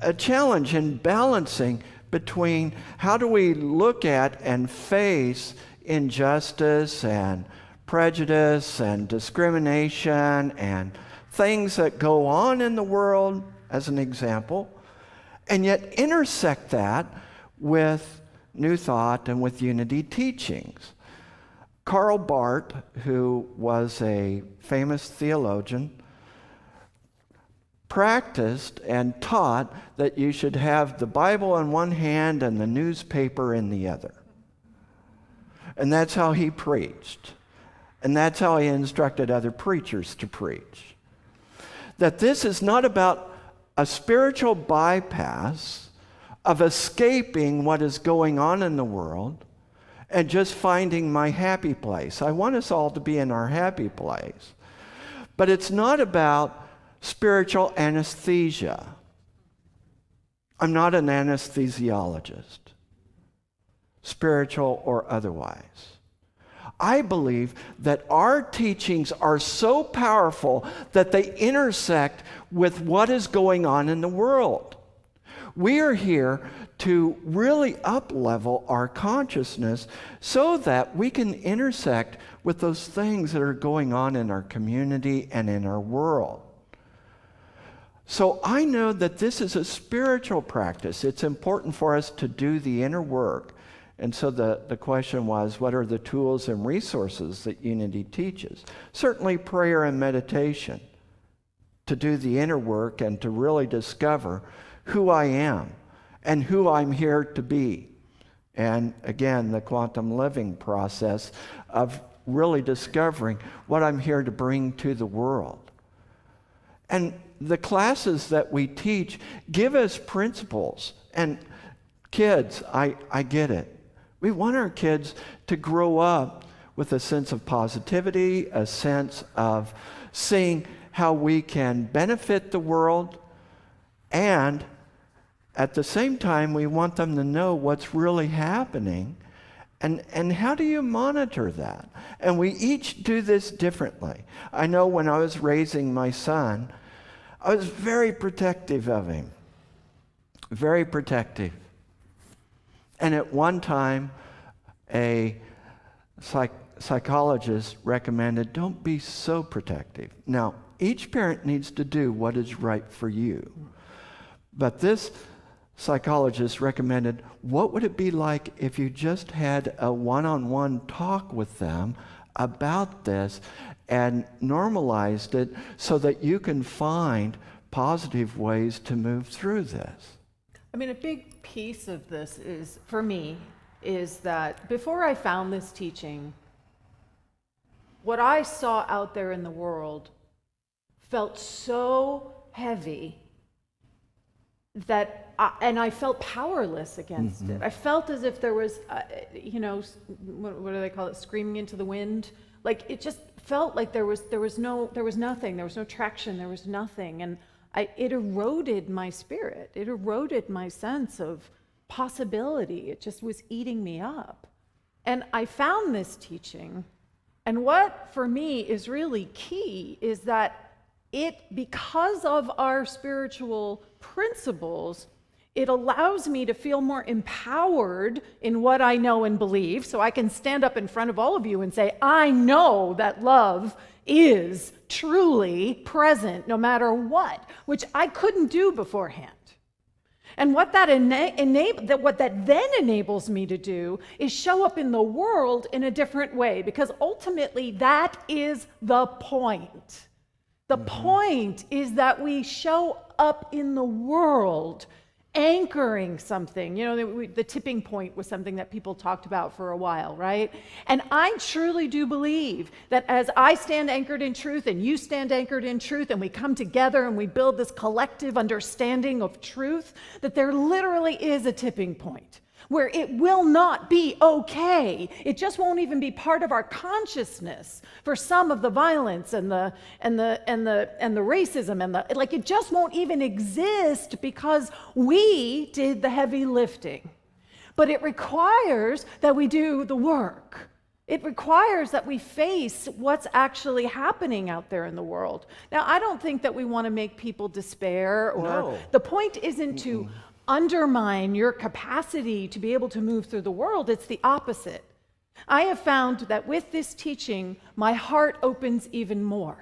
a challenge in balancing between how do we look at and face injustice and prejudice and discrimination and things that go on in the world, as an example, and yet intersect that with New Thought and with Unity teachings. Karl Barth, who was a famous theologian, practiced and taught that you should have the Bible in one hand and the newspaper in the other. And that's how he preached. And that's how he instructed other preachers to preach. That this is not about a spiritual bypass of escaping what is going on in the world and just finding my happy place. I want us all to be in our happy place. But it's not about spiritual anesthesia. I'm not an anesthesiologist, spiritual or otherwise. I believe that our teachings are so powerful that they intersect with what is going on in the world. We are here to really up-level our consciousness so that we can intersect with those things that are going on in our community and in our world. So I know that this is a spiritual practice. It's important for us to do the inner work. And so the question was, what are the tools and resources that Unity teaches? Certainly prayer and meditation to do the inner work and to really discover who I am and who I'm here to be. And again, the quantum living process of really discovering what I'm here to bring to the world. And the classes that we teach give us principles. And kids, I get it. We want our kids to grow up with a sense of positivity, a sense of seeing how we can benefit the world, and at the same time, we want them to know what's really happening and how do you monitor that? And we each do this differently. I know when I was raising my son, I was very protective of him, very protective. And at one time, a psychologist recommended, don't be so protective. Now, each parent needs to do what is right for you. But this psychologist recommended, what would it be like if you just had a one-on-one talk with them about this and normalized it so that you can find positive ways to move through this? I mean, a big piece of this is, for me, is that before I found this teaching, what I saw out there in the world felt so heavy that and I felt powerless against it. I felt as if there was, what do they call it? Screaming into the wind. Like it just felt like there was nothing. There was no traction. There was nothing, and it eroded my spirit. It eroded my sense of possibility. It just was eating me up. And I found this teaching, and what for me is really key is that because of our spiritual principles, it allows me to feel more empowered in what I know and believe, so I can stand up in front of all of you and say, I know that love is truly present no matter what, which I couldn't do beforehand. And what that then enables me to do is show up in the world in a different way, because ultimately that is the point. The point is that we show up in the world anchoring something. You know, the tipping point was something that people talked about for a while, right? And I truly do believe that as I stand anchored in truth and you stand anchored in truth and we come together and we build this collective understanding of truth, that there literally is a tipping point where it will not be okay. It just won't even be part of our consciousness for some of the violence and the racism and it just won't even exist because we did the heavy lifting. But it requires that we do the work. It requires that we face what's actually happening out there in the world. Now, I don't think that we want to make people despair or the point isn't to undermine your capacity to be able to move through the world. It's the opposite. I have found that with this teaching, my heart opens even more.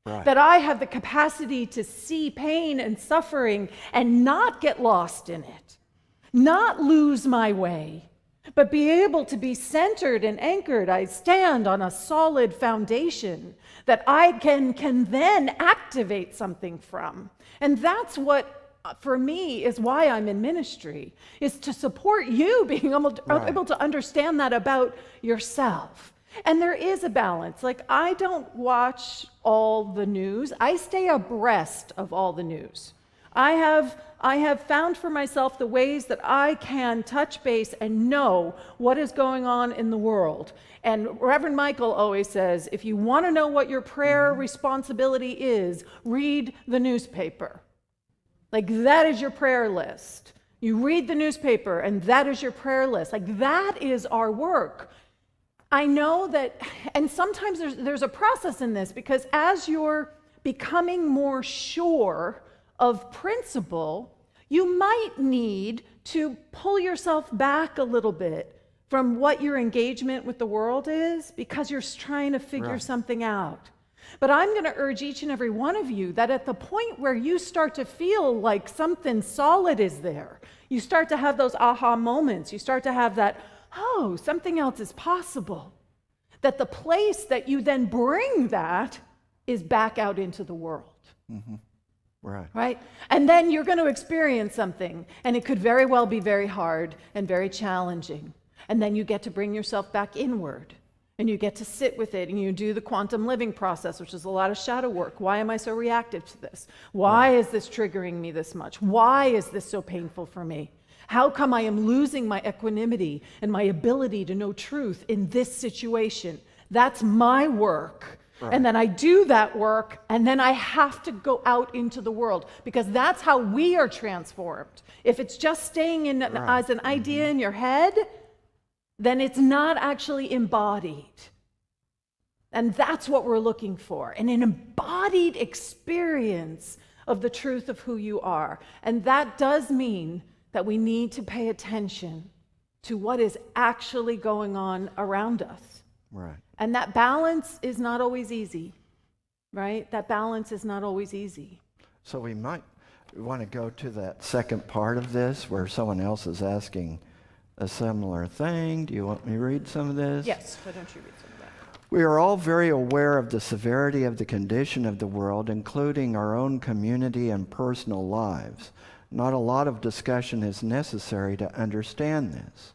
Right. That I have the capacity to see pain and suffering and not get lost in it, not lose my way, but be able to be centered and anchored. I stand on a solid foundation that I can then activate something from. And that's what, for me, is why I'm in ministry, is to support you being able to understand that about yourself. And there is a balance. Like, I don't watch all the news. I stay abreast of all the news. I have found for myself the ways that I can touch base and know what is going on in the world. And Reverend Michael always says, if you want to know what your prayer responsibility is, read the newspaper. Like, that is your prayer list. You read the newspaper, and that is your prayer list. Like, that is our work. I know that, and sometimes there's a process in this, because as you're becoming more sure of principle, you might need to pull yourself back a little bit from what your engagement with the world is, because you're trying to figure something out. But I'm going to urge each and every one of you that at the point where you start to feel like something solid is there, you start to have those aha moments, you start to have that, oh, something else is possible, that the place that you then bring that is back out into the world. Mm-hmm. Right? And then you're going to experience something, and it could very well be very hard and very challenging. And then you get to bring yourself back inward, and you get to sit with it, and you do the quantum living process, which is a lot of shadow work. Why am I so reactive to this? Why is this triggering me this much? Why is this so painful for me? How come I am losing my equanimity and my ability to know truth in this situation? That's my work. Right. And then I do that work, and then I have to go out into the world, because that's how we are transformed. If it's just staying in as an idea in your head, then it's not actually embodied. And that's what we're looking for, an embodied experience of the truth of who you are. And that does mean that we need to pay attention to what is actually going on around us. Right. And that balance is not always easy, right? That balance is not always easy. So we might want to go to that second part of this where someone else is asking a similar thing. Do you want me to read some of this? Yes, why don't you read some of that? We are all very aware of the severity of the condition of the world, including our own community and personal lives. Not a lot of discussion is necessary to understand this.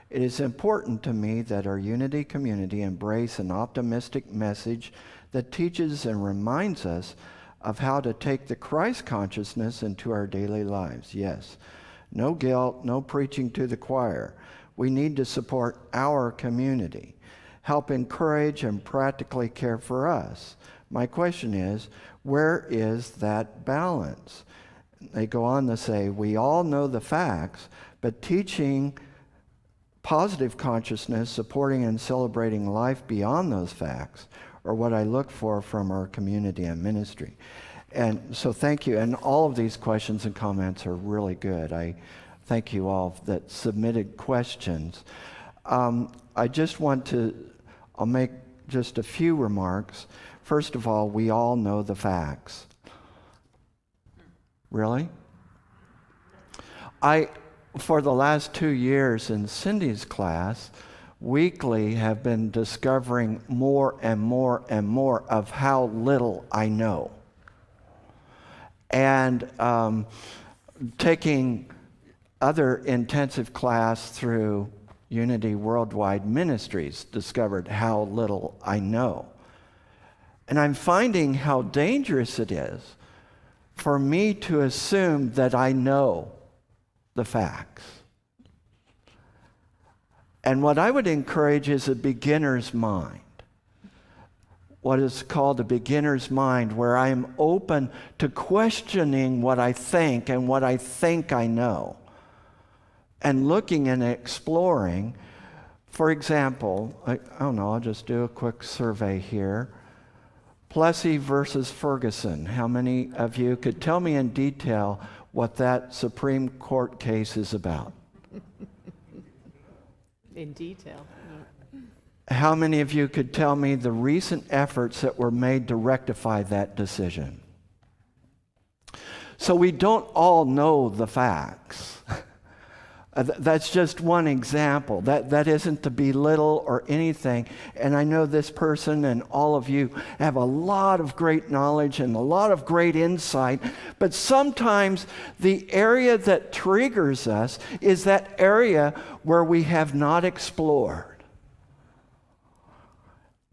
It is important to me that our Unity community embrace an optimistic message that teaches and reminds us of how to take the Christ consciousness into our daily lives. Yes, no guilt, no preaching to the choir. We need to support our community, help encourage and practically care for us. My question is, where is that balance? They go on to say, we all know the facts, but teaching positive consciousness, supporting and celebrating life beyond those facts, are what I look for from our community and ministry. And so thank you. And all of these questions and comments are really good. I thank you all that submitted questions. I just want to, I'll make just a few remarks. First of all, we all know the facts. Really? For the last 2 years in Cindy's class, weekly have been discovering more and more and more of how little I know. And taking other intensive class through Unity Worldwide Ministries, discovered how little I know. And I'm finding how dangerous it is for me to assume that I know the facts. And what I would encourage is a beginner's mind. What is called a beginner's mind, where I am open to questioning what I think and what I think I know, and looking and exploring. For example, I don't know, I'll just do a quick survey here. Plessy versus Ferguson. How many of you could tell me in detail what that Supreme Court case is about? In detail. How many of you could tell me the recent efforts that were made to rectify that decision? So we don't all know the facts. That's just one example. That isn't to belittle or anything. And I know this person and all of you have a lot of great knowledge and a lot of great insight, but sometimes the area that triggers us is that area where we have not explored.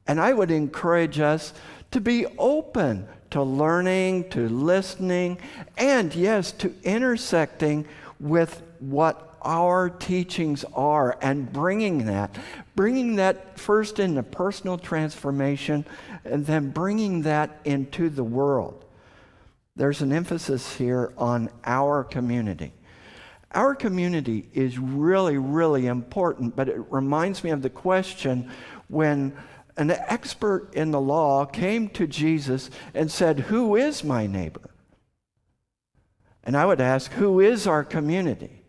And I would encourage us to be open to learning, to listening, and yes, to intersecting with what our teachings are and bringing that first into personal transformation and then bringing that into the world. There's an emphasis here on our community. Our community is really, really important, but it reminds me of the question when an expert in the law came to Jesus and said, "Who is my neighbor?" And I would ask, who is our community?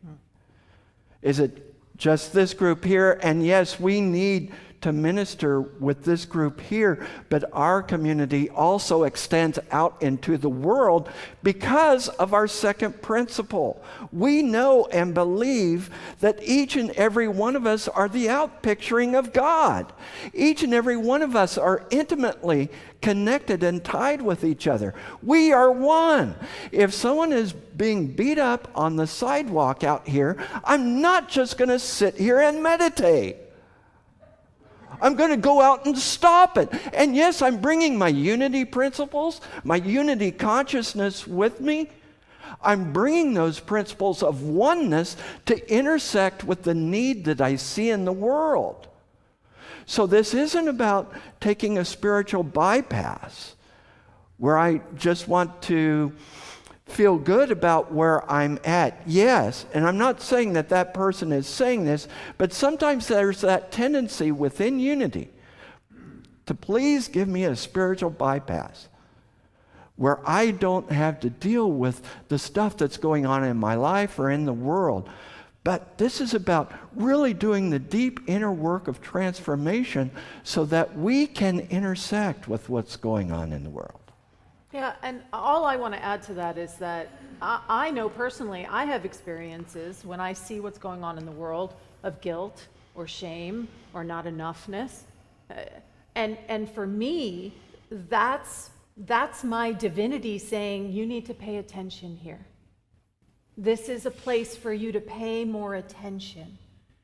Is it just this group here? And yes, we need to minister with this group here, but our community also extends out into the world because of our second principle. We know and believe that each and every one of us are the outpicturing of God. Each and every one of us are intimately connected and tied with each other. We are one. If someone is being beat up on the sidewalk out here, I'm not just going to sit here and meditate. I'm going to go out and stop it. And yes, I'm bringing my unity principles, my unity consciousness with me. I'm bringing those principles of oneness to intersect with the need that I see in the world. So this isn't about taking a spiritual bypass where I just want to feel good about where I'm at. Yes, and I'm not saying that that person is saying this, but sometimes there's that tendency within unity to please give me a spiritual bypass where I don't have to deal with the stuff that's going on in my life or in the world. But this is about really doing the deep inner work of transformation so that we can intersect with what's going on in the world. Yeah, and all I want to add to that is that I know personally I have experiences when I see what's going on in the world of guilt or shame or not enoughness. And for me, that's my divinity saying, you need to pay attention here. This is a place for you to pay more attention.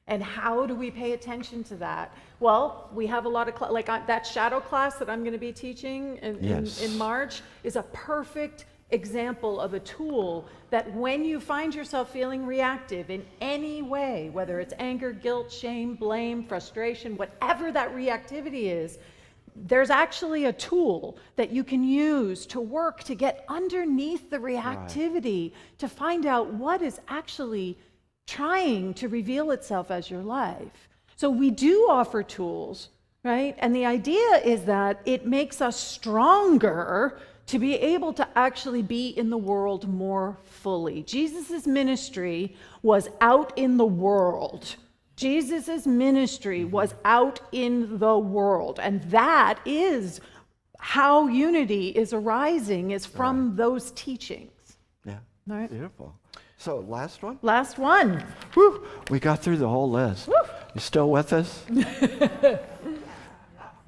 And how do we pay attention to that? Well, we have a lot of, that shadow class that I'm going to be teaching in March is a perfect example of a tool that when you find yourself feeling reactive in any way, whether it's anger, guilt, shame, blame, frustration, whatever that reactivity is, there's actually a tool that you can use to work to get underneath the reactivity, to find out what is actually trying to reveal itself as your life. So we do offer tools, right? And the idea is that it makes us stronger to be able to actually be in the world more fully. Jesus' ministry was out in the world. Jesus' ministry was out in the world. And that is how unity is arising, is from those teachings. Yeah, All right. beautiful. So, last one? Last one. Whew, we got through the whole list. Woo. You still with us?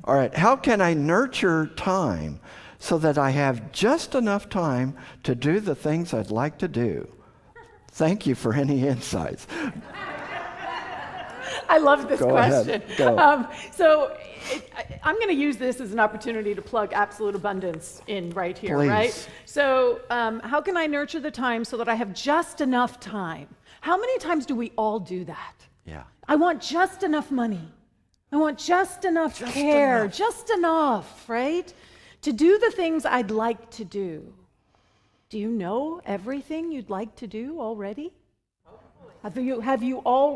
All right, how can I nurture time so that I have just enough time to do the things I'd like to do? Thank you for any insights. I love this question. Ahead. Go. I'm going to use this as an opportunity to plug absolute abundance in right here, Please. right? So how can I nurture the time so that I have just enough time? How many times do we all do that? Yeah. I want just enough money. I want just enough care, just enough, right? To do the things I'd like to do. Do you know everything you'd like to do already?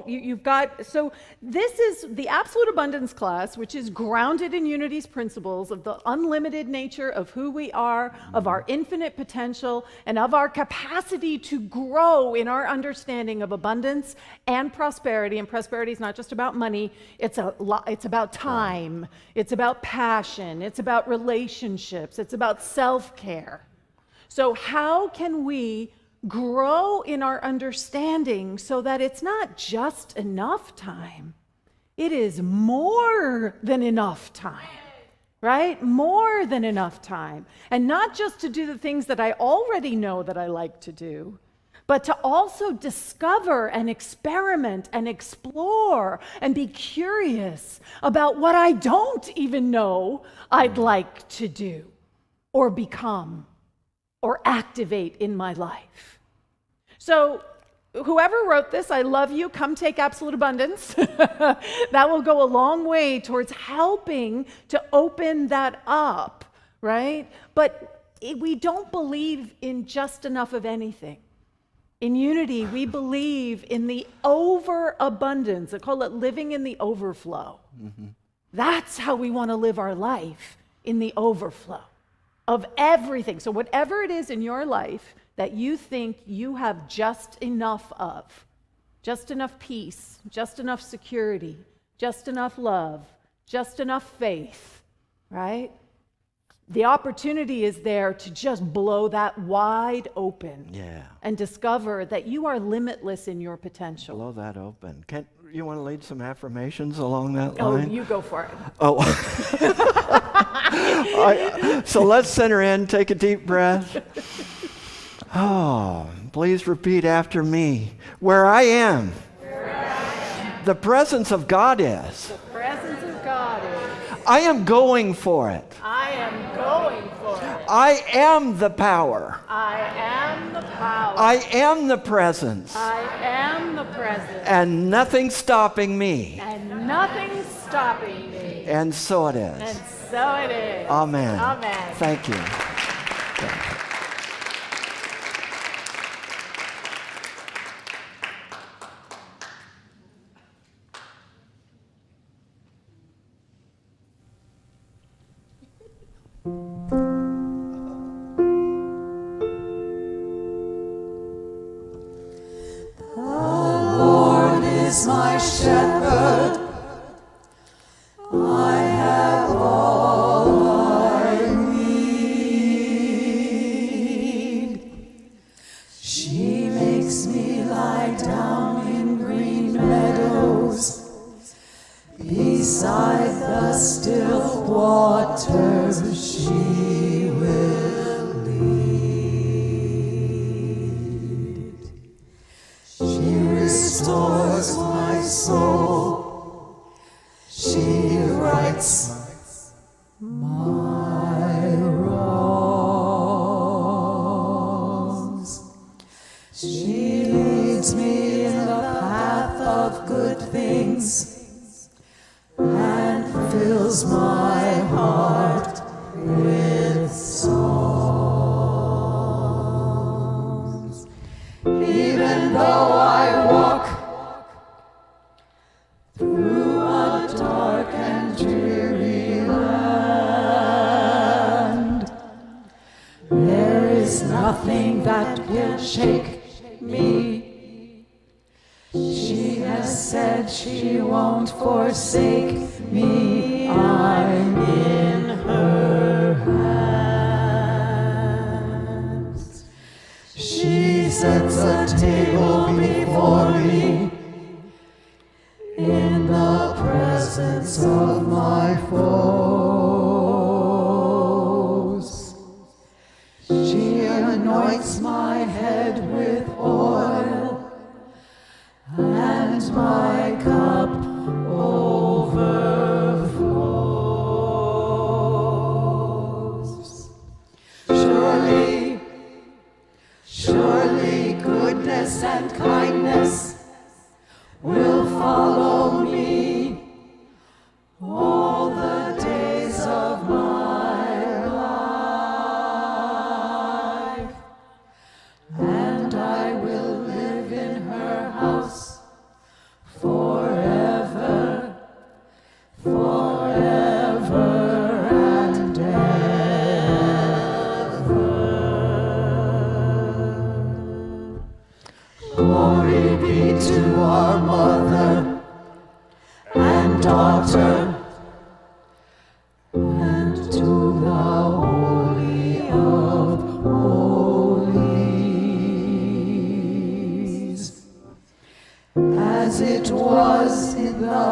You've got, so this is the Absolute Abundance class, which is grounded in Unity's principles of the unlimited nature of who we are, of our infinite potential, and of our capacity to grow in our understanding of abundance and prosperity. And prosperity is not just about money, it's about time, it's about passion, it's about relationships, it's about self-care. So how can we grow in our understanding so that it's not just enough time. It is more than enough time, right? More than enough time. And not just to do the things that I already know that I like to do, but to also discover and experiment and explore and be curious about what I don't even know I'd like to do or become or activate in my life. So whoever wrote this, I love you. Come take absolute abundance. That will go a long way towards helping to open that up, right? But we don't believe in just enough of anything. In Unity, we believe in the overabundance. I call it living in the overflow. Mm-hmm. That's how we want to live our life, in the overflow of everything. So whatever it is in your life that you think you have just enough of, just enough peace, just enough security, just enough love, just enough faith, right? The opportunity is there to just blow that wide open and discover that you are limitless in your potential. Blow that open. You want to lead some affirmations along that Oh, line? you go for it. Oh. So let's center in, take a deep breath. Oh, please repeat after me. Where I am, the presence of God is. The presence of God is. I am going for it. I am going for it. I am the power. I am the power. I am the presence. I am the presence. And nothing stopping me. And nothing's stopping me. And so it is. And so it is. Amen. Amen. Thank you. Is my shepherd, I have all I need. She makes me lie down in green meadows, beside the still waters she will lead. She restores my soul, she rights my wrongs. She leads me in the path of good things and fills my heart with songs. Even though I walk through a dark and dreary land, there is nothing that will shake me. She has said she won't forsake me. I'm in her hands. She sets a table before me in the presence of my foes. She anoints my head with oil, and my cup overflows. Surely, surely goodness and kindness will follow me all the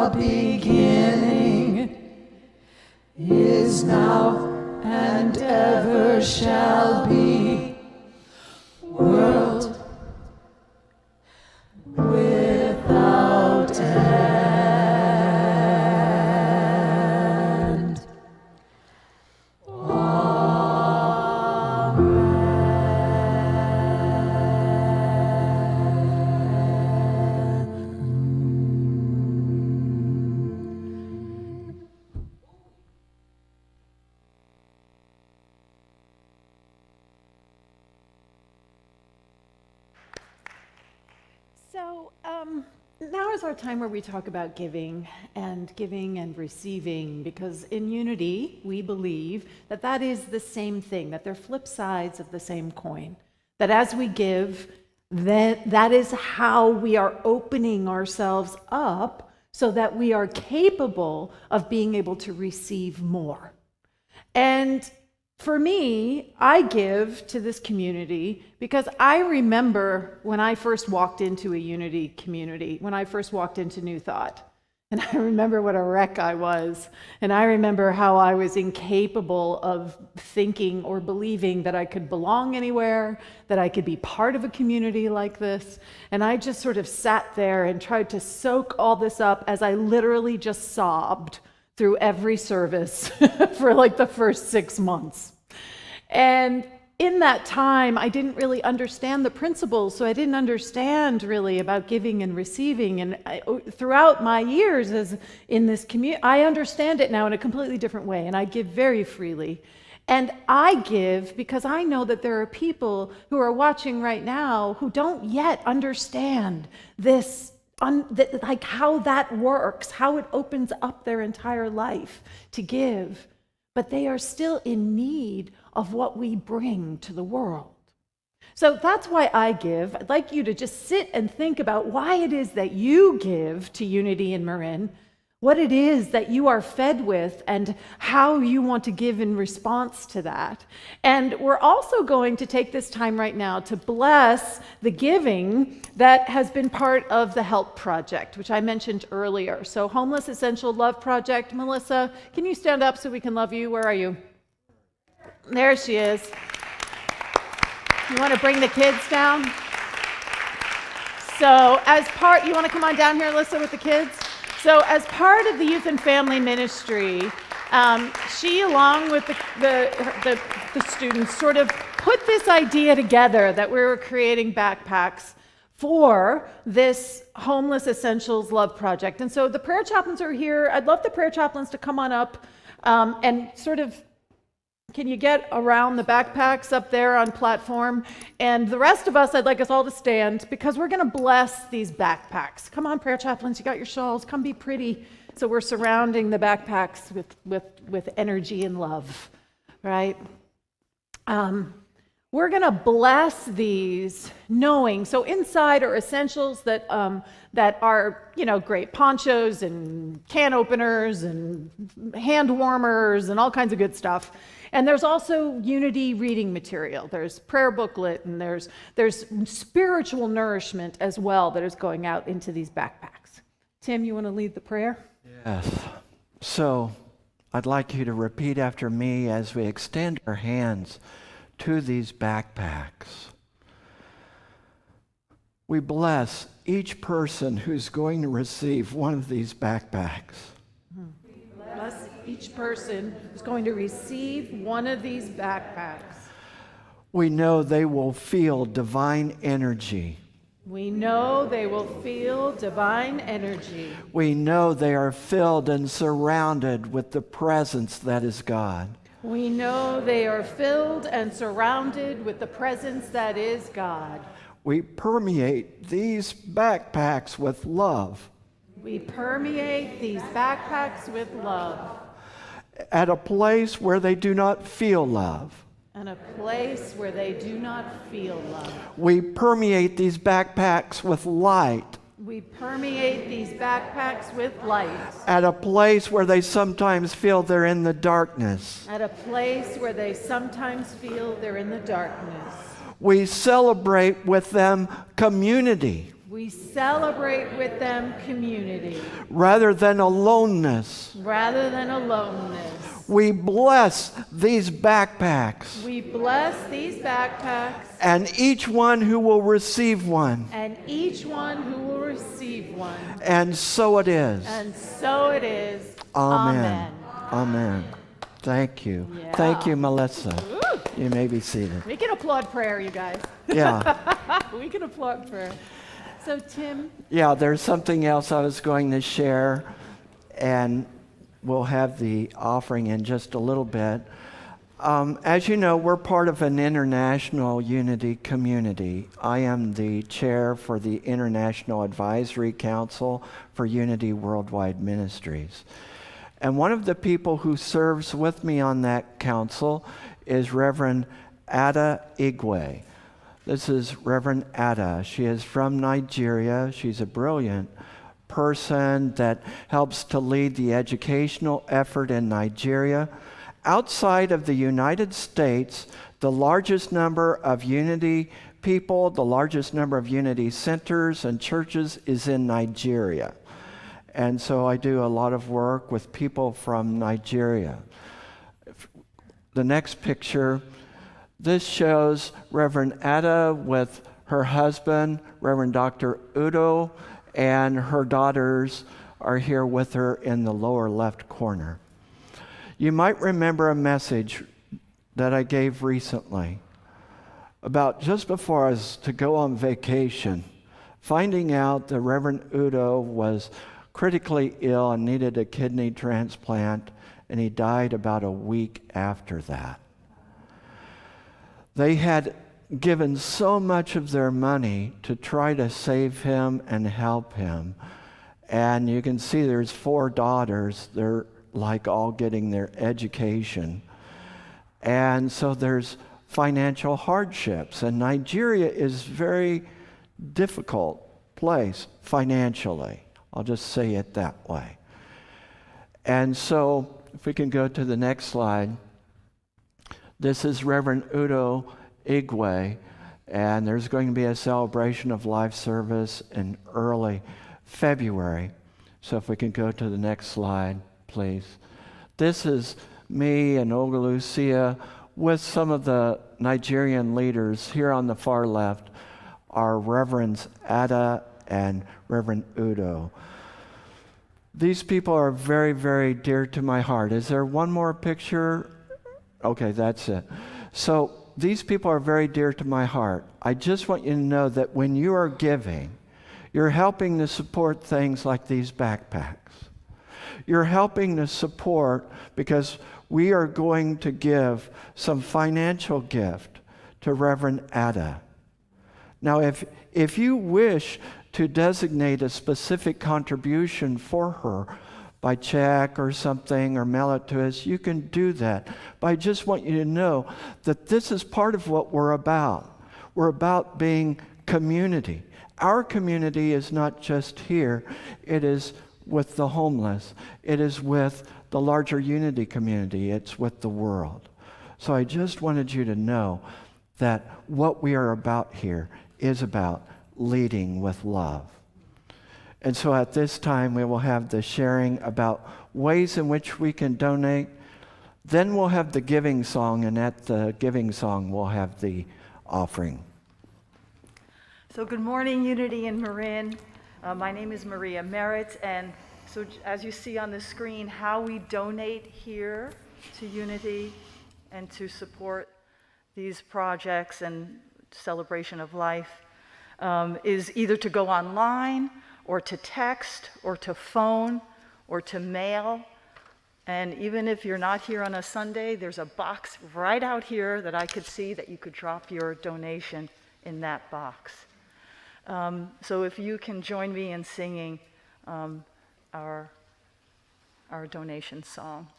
the beginning, is now, and ever shall be, world without end. So now is our time where we talk about giving and receiving, because in Unity, we believe that that is the same thing, that they're flip sides of the same coin. That as we give, that is how we are opening ourselves up so that we are capable of being able to receive more. And for me, I give to this community because I remember when I first walked into a Unity community, when I first walked into New Thought. And I remember what a wreck I was. And I remember how I was incapable of thinking or believing that I could belong anywhere, that I could be part of a community like this. And I just sort of sat there and tried to soak all this up as I literally just sobbed through every service for like the first 6 months. And in that time, I didn't really understand the principles, so I didn't understand really about giving and receiving. And throughout my years as in this community, I understand it now in a completely different way, and I give very freely. And I give because I know that there are people who are watching right now who don't yet understand this, like how that works, how it opens up their entire life to give. But they are still in need of what we bring to the world. So that's why I give. I'd like you to just sit and think about why it is that you give to Unity in Marin, what it is that you are fed with, and how you want to give in response to that. And we're also going to take this time right now to bless the giving that has been part of the HELP project, which I mentioned earlier. So Homeless Essential Love Project. Melissa, can you stand up so we can love you? Where are you? There she is. You want to bring the kids down? So as part, you want to come on down here, Alyssa, with the kids? So as part of the youth and family ministry, she, along with the students, sort of put this idea together that we were creating backpacks for this Homeless Essentials Love Project. And so the prayer chaplains are here. I'd love the prayer chaplains to come on up and sort of, can you get around the backpacks up there on platform? And the rest of us, I'd like us all to stand because we're going to bless these backpacks. Come on, prayer chaplains, you got your shawls. Come be pretty. So we're surrounding the backpacks with energy and love, right? We're going to bless these knowing. So inside are essentials that are, great ponchos and can openers and hand warmers and all kinds of good stuff. And there's also Unity reading material. There's prayer booklet, and there's spiritual nourishment as well that is going out into these backpacks. Tim, you want to lead the prayer? Yes. So I'd like you to repeat after me as we extend our hands to these backpacks. We bless each person who's going to receive one of these backpacks. Bless each person who's going to receive one of these backpacks. We know they will feel divine energy. We know they will feel divine energy. We know they are filled and surrounded with the presence that is God. We know they are filled and surrounded with the presence that is God. We permeate these backpacks with love. We permeate these backpacks with love. At a place where they do not feel love. And a place where they do not feel love. We permeate these backpacks with light. We permeate these backpacks with light. At a place where they sometimes feel they're in the darkness. At a place where they sometimes feel they're in the darkness. We celebrate with them community. We We celebrate with them community rather than aloneness. rather than aloneness. We bless these backpacks We bless these backpacks and each one who will receive one. and each one who will receive one. And so it is. And so it is. Amen. Amen. Thank you. Yeah. Thank you, Melissa. You may be seated. We can applaud prayer, you guys. Yeah. We can applaud prayer. So, Tim, Yeah, there's something else I was going to share, and we'll have the offering in just a little bit. As you know, we're part of an international unity community. I am the chair for the International Advisory Council for Unity Worldwide Ministries. And one of the people who serves with me on that council is Reverend Ada Igwe. This is Reverend Ada. She is from Nigeria. She's a brilliant person that helps to lead the educational effort in Nigeria. Outside of the United States, the largest number of unity people, the largest number of unity centers and churches is in Nigeria. And so I do a lot of work with people from Nigeria. The next picture, this shows Reverend Ada with her husband, Reverend Dr. Udo, and her daughters are here with her in the lower left corner. You might remember a message that I gave recently about just before I was to go on vacation, finding out that Reverend Udo was critically ill and needed a kidney transplant, and he died about a week after that. They had given so much of their money to try to save him and help him. And you can see there's 4 daughters. They're like all getting their education. And so there's financial hardships. And Nigeria is a very difficult place financially. I'll just say it that way. And so if we can go to the next slide. This is Reverend Udo Igwe, and there's going to be a celebration of life service in early February. So if we can go to the next slide, please. This is me and Olga Lucia with some of the Nigerian leaders. Here on the far left are Reverends Ada and Reverend Udo. These people are very, very dear to my heart. Is there one more picture? Okay, that's it. So these people are very dear to my heart. I just want you to know that when you are giving, you're helping to support things like these backpacks. You're helping to support because we are going to give some financial gift to Reverend Ada. Now, if you wish to designate a specific contribution for her by check or something, or mail it to us, you can do that. But I just want you to know that this is part of what we're about. We're about being community. Our community is not just here. It is with the homeless. It is with the larger unity community. It's with the world. So I just wanted you to know that what we are about here is about leading with love. And so at this time, we will have the sharing about ways in which we can donate. Then we'll have the giving song, and at the giving song, we'll have the offering. So good morning, Unity in Marin. My name is Maria Merritt, and so as you see on the screen, how we donate here to Unity and to support these projects and celebration of life is either to go online, or to text, or to phone, or to mail. And even if you're not here on a Sunday, there's a box right out here that I could see that you could drop your donation in that box. So if you can join me in singing our donation song.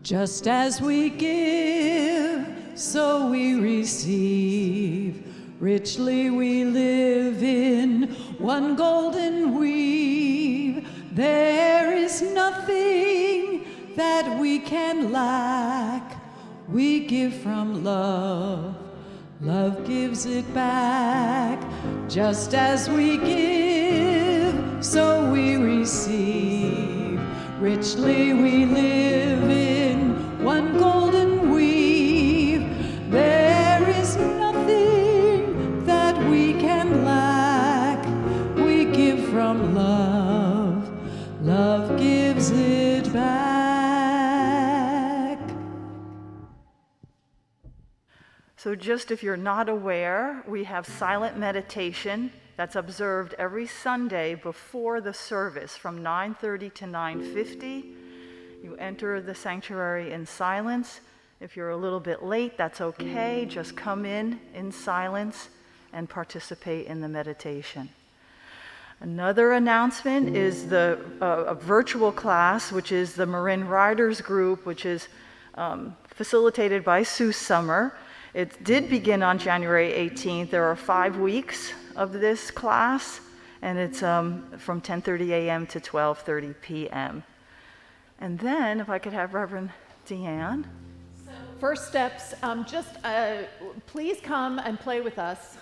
Just as we give, so we receive. Richly we live in one golden weave. There is nothing that we can lack We give from love, love gives it back. Just as we give, so we receive. Richly we live in one golden weave. There is nothing that we can lack. We give from love, love gives it back. So just if you're not aware, we have silent meditation that's observed every Sunday before the service from 9:30 to 9:50. You enter the sanctuary in silence. If you're a little bit late, that's okay. Just come in silence and participate in the meditation. Another announcement is a virtual class, which is the Marin Riders Group, which is facilitated by Sue Summer. It did begin on January 18th. There are 5 weeks of this class, and it's from 10:30 a.m. to 12:30 p.m. And then, if I could have Reverend DeeAnn. First steps, please come and play with us.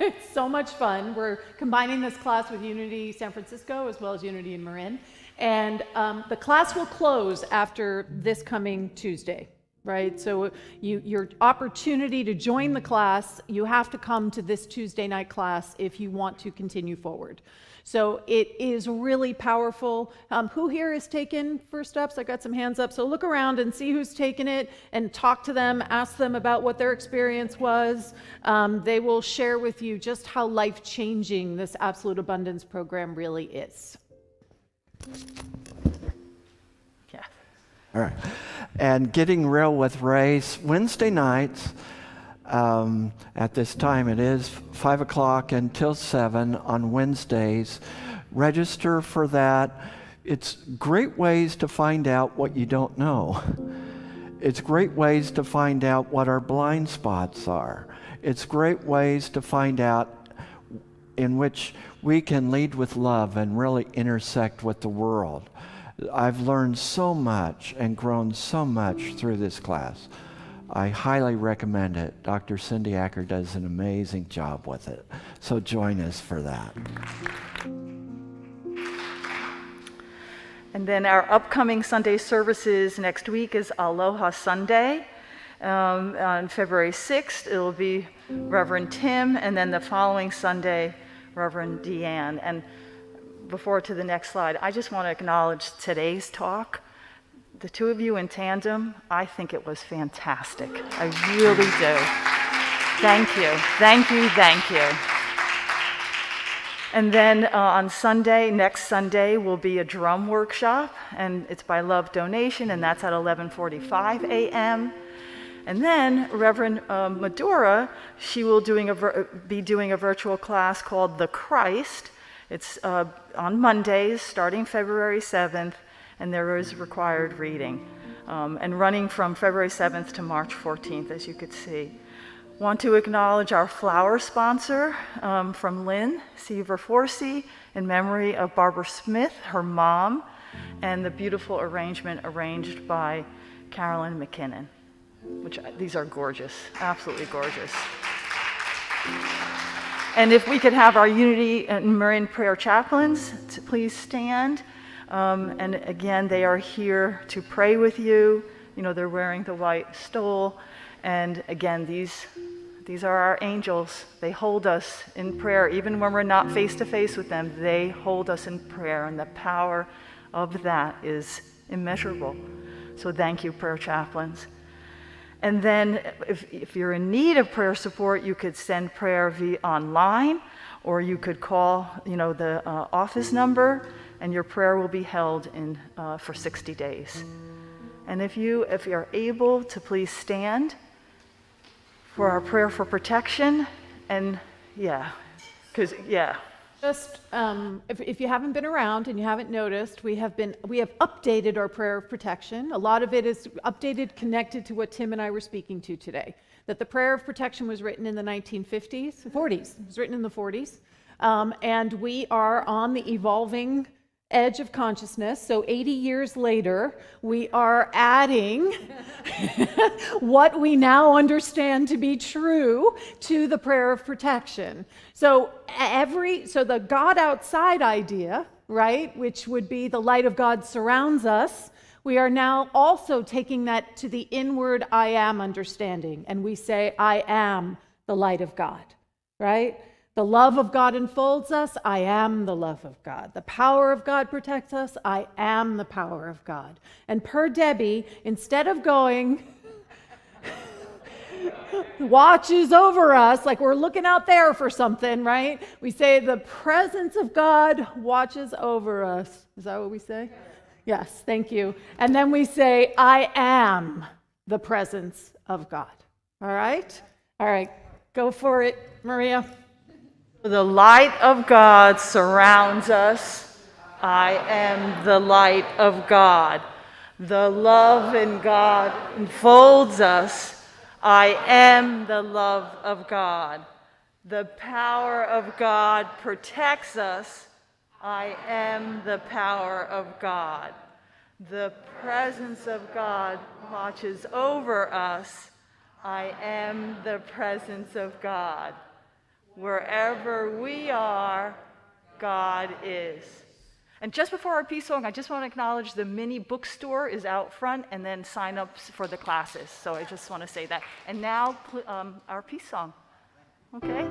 It's so much fun. We're combining this class with Unity San Francisco as well as Unity in Marin. And the class will close after this coming Tuesday, right? So your opportunity to join the class, you have to come to this Tuesday night class if you want to continue forward. So it is really powerful. Who here has taken First Steps? I got some hands up. So look around and see who's taken it and talk to them, ask them about what their experience was. They will share with you just how life-changing this Absolute Abundance program really is. Yeah. All right. And Getting Real with Race, Wednesday nights, at this time it is 5 o'clock until 7 on Wednesdays. Register for that. It's great ways to find out what you don't know. It's great ways to find out what our blind spots are. It's great ways to find out in which we can lead with love and really intersect with the world. I've learned so much and grown so much through this class. I highly recommend it. Dr. Cindy Acker does an amazing job with it. So join us for that. And then our upcoming Sunday services next week is Aloha Sunday. On February 6th, it will be Reverend Tim, and then the following Sunday, Reverend DeeAnn. And before to the next slide, I just want to acknowledge today's talk. The two of you in tandem, I think it was fantastic. I really do. Thank you, thank you, thank you. And then on Sunday, next Sunday, will be a drum workshop, and it's by Love Donation, and that's at 11:45 a.m. And then Reverend Medora, she will be doing a virtual class called The Christ. It's on Mondays, starting February 7th, and there is required reading, and running from February 7th to March 14th, as you could see. Want to acknowledge our flower sponsor from Lynn, Seaver Forsey, in memory of Barbara Smith, her mom, and the beautiful arrangement arranged by Carolyn McKinnon, which these are gorgeous, absolutely gorgeous. And if we could have our Unity and Marin prayer chaplains to please stand. And again, they are here to pray with you. You know, they're wearing the white stole. And again, these are our angels. They hold us in prayer. Even when we're not face to face with them, they hold us in prayer. And the power of that is immeasurable. So thank you, prayer chaplains. And then if you're in need of prayer support, you could send prayer via online, or you could call, the office number, and your prayer will be held for 60 days. And if you're able to please stand for our prayer for protection, and Just if you haven't been around and you haven't noticed, we have updated our prayer of protection. A lot of it is updated, connected to what Tim and I were speaking to today. That the prayer of protection was written in the 40s. It was written in the 40s, and we are on the evolving edge of consciousness. So 80 years later, we are adding what we now understand to be true to the prayer of protection. So the God outside idea, right, which would be the light of God surrounds us, we are now also taking that to the inward I am understanding. And we say, I am the light of God, right? The love of God enfolds us. I am the love of God. The power of God protects us. I am the power of God. And per Debbie, instead of going, watches over us, like we're looking out there for something, right? We say the presence of God watches over us. Is that what we say? Yes, thank you. And then we say, I am the presence of God. All right? All right, go for it, Maria. The light of God surrounds us. I am the light of God. The love in God enfolds us. I am the love of God. The power of God protects us. I am the power of God. The presence of God watches over us. I am the presence of God. Wherever we are, God is. And just before our peace song, I just want to acknowledge the mini bookstore is out front, and then sign up for the classes. So I just want to say that. And now our peace song. Okay?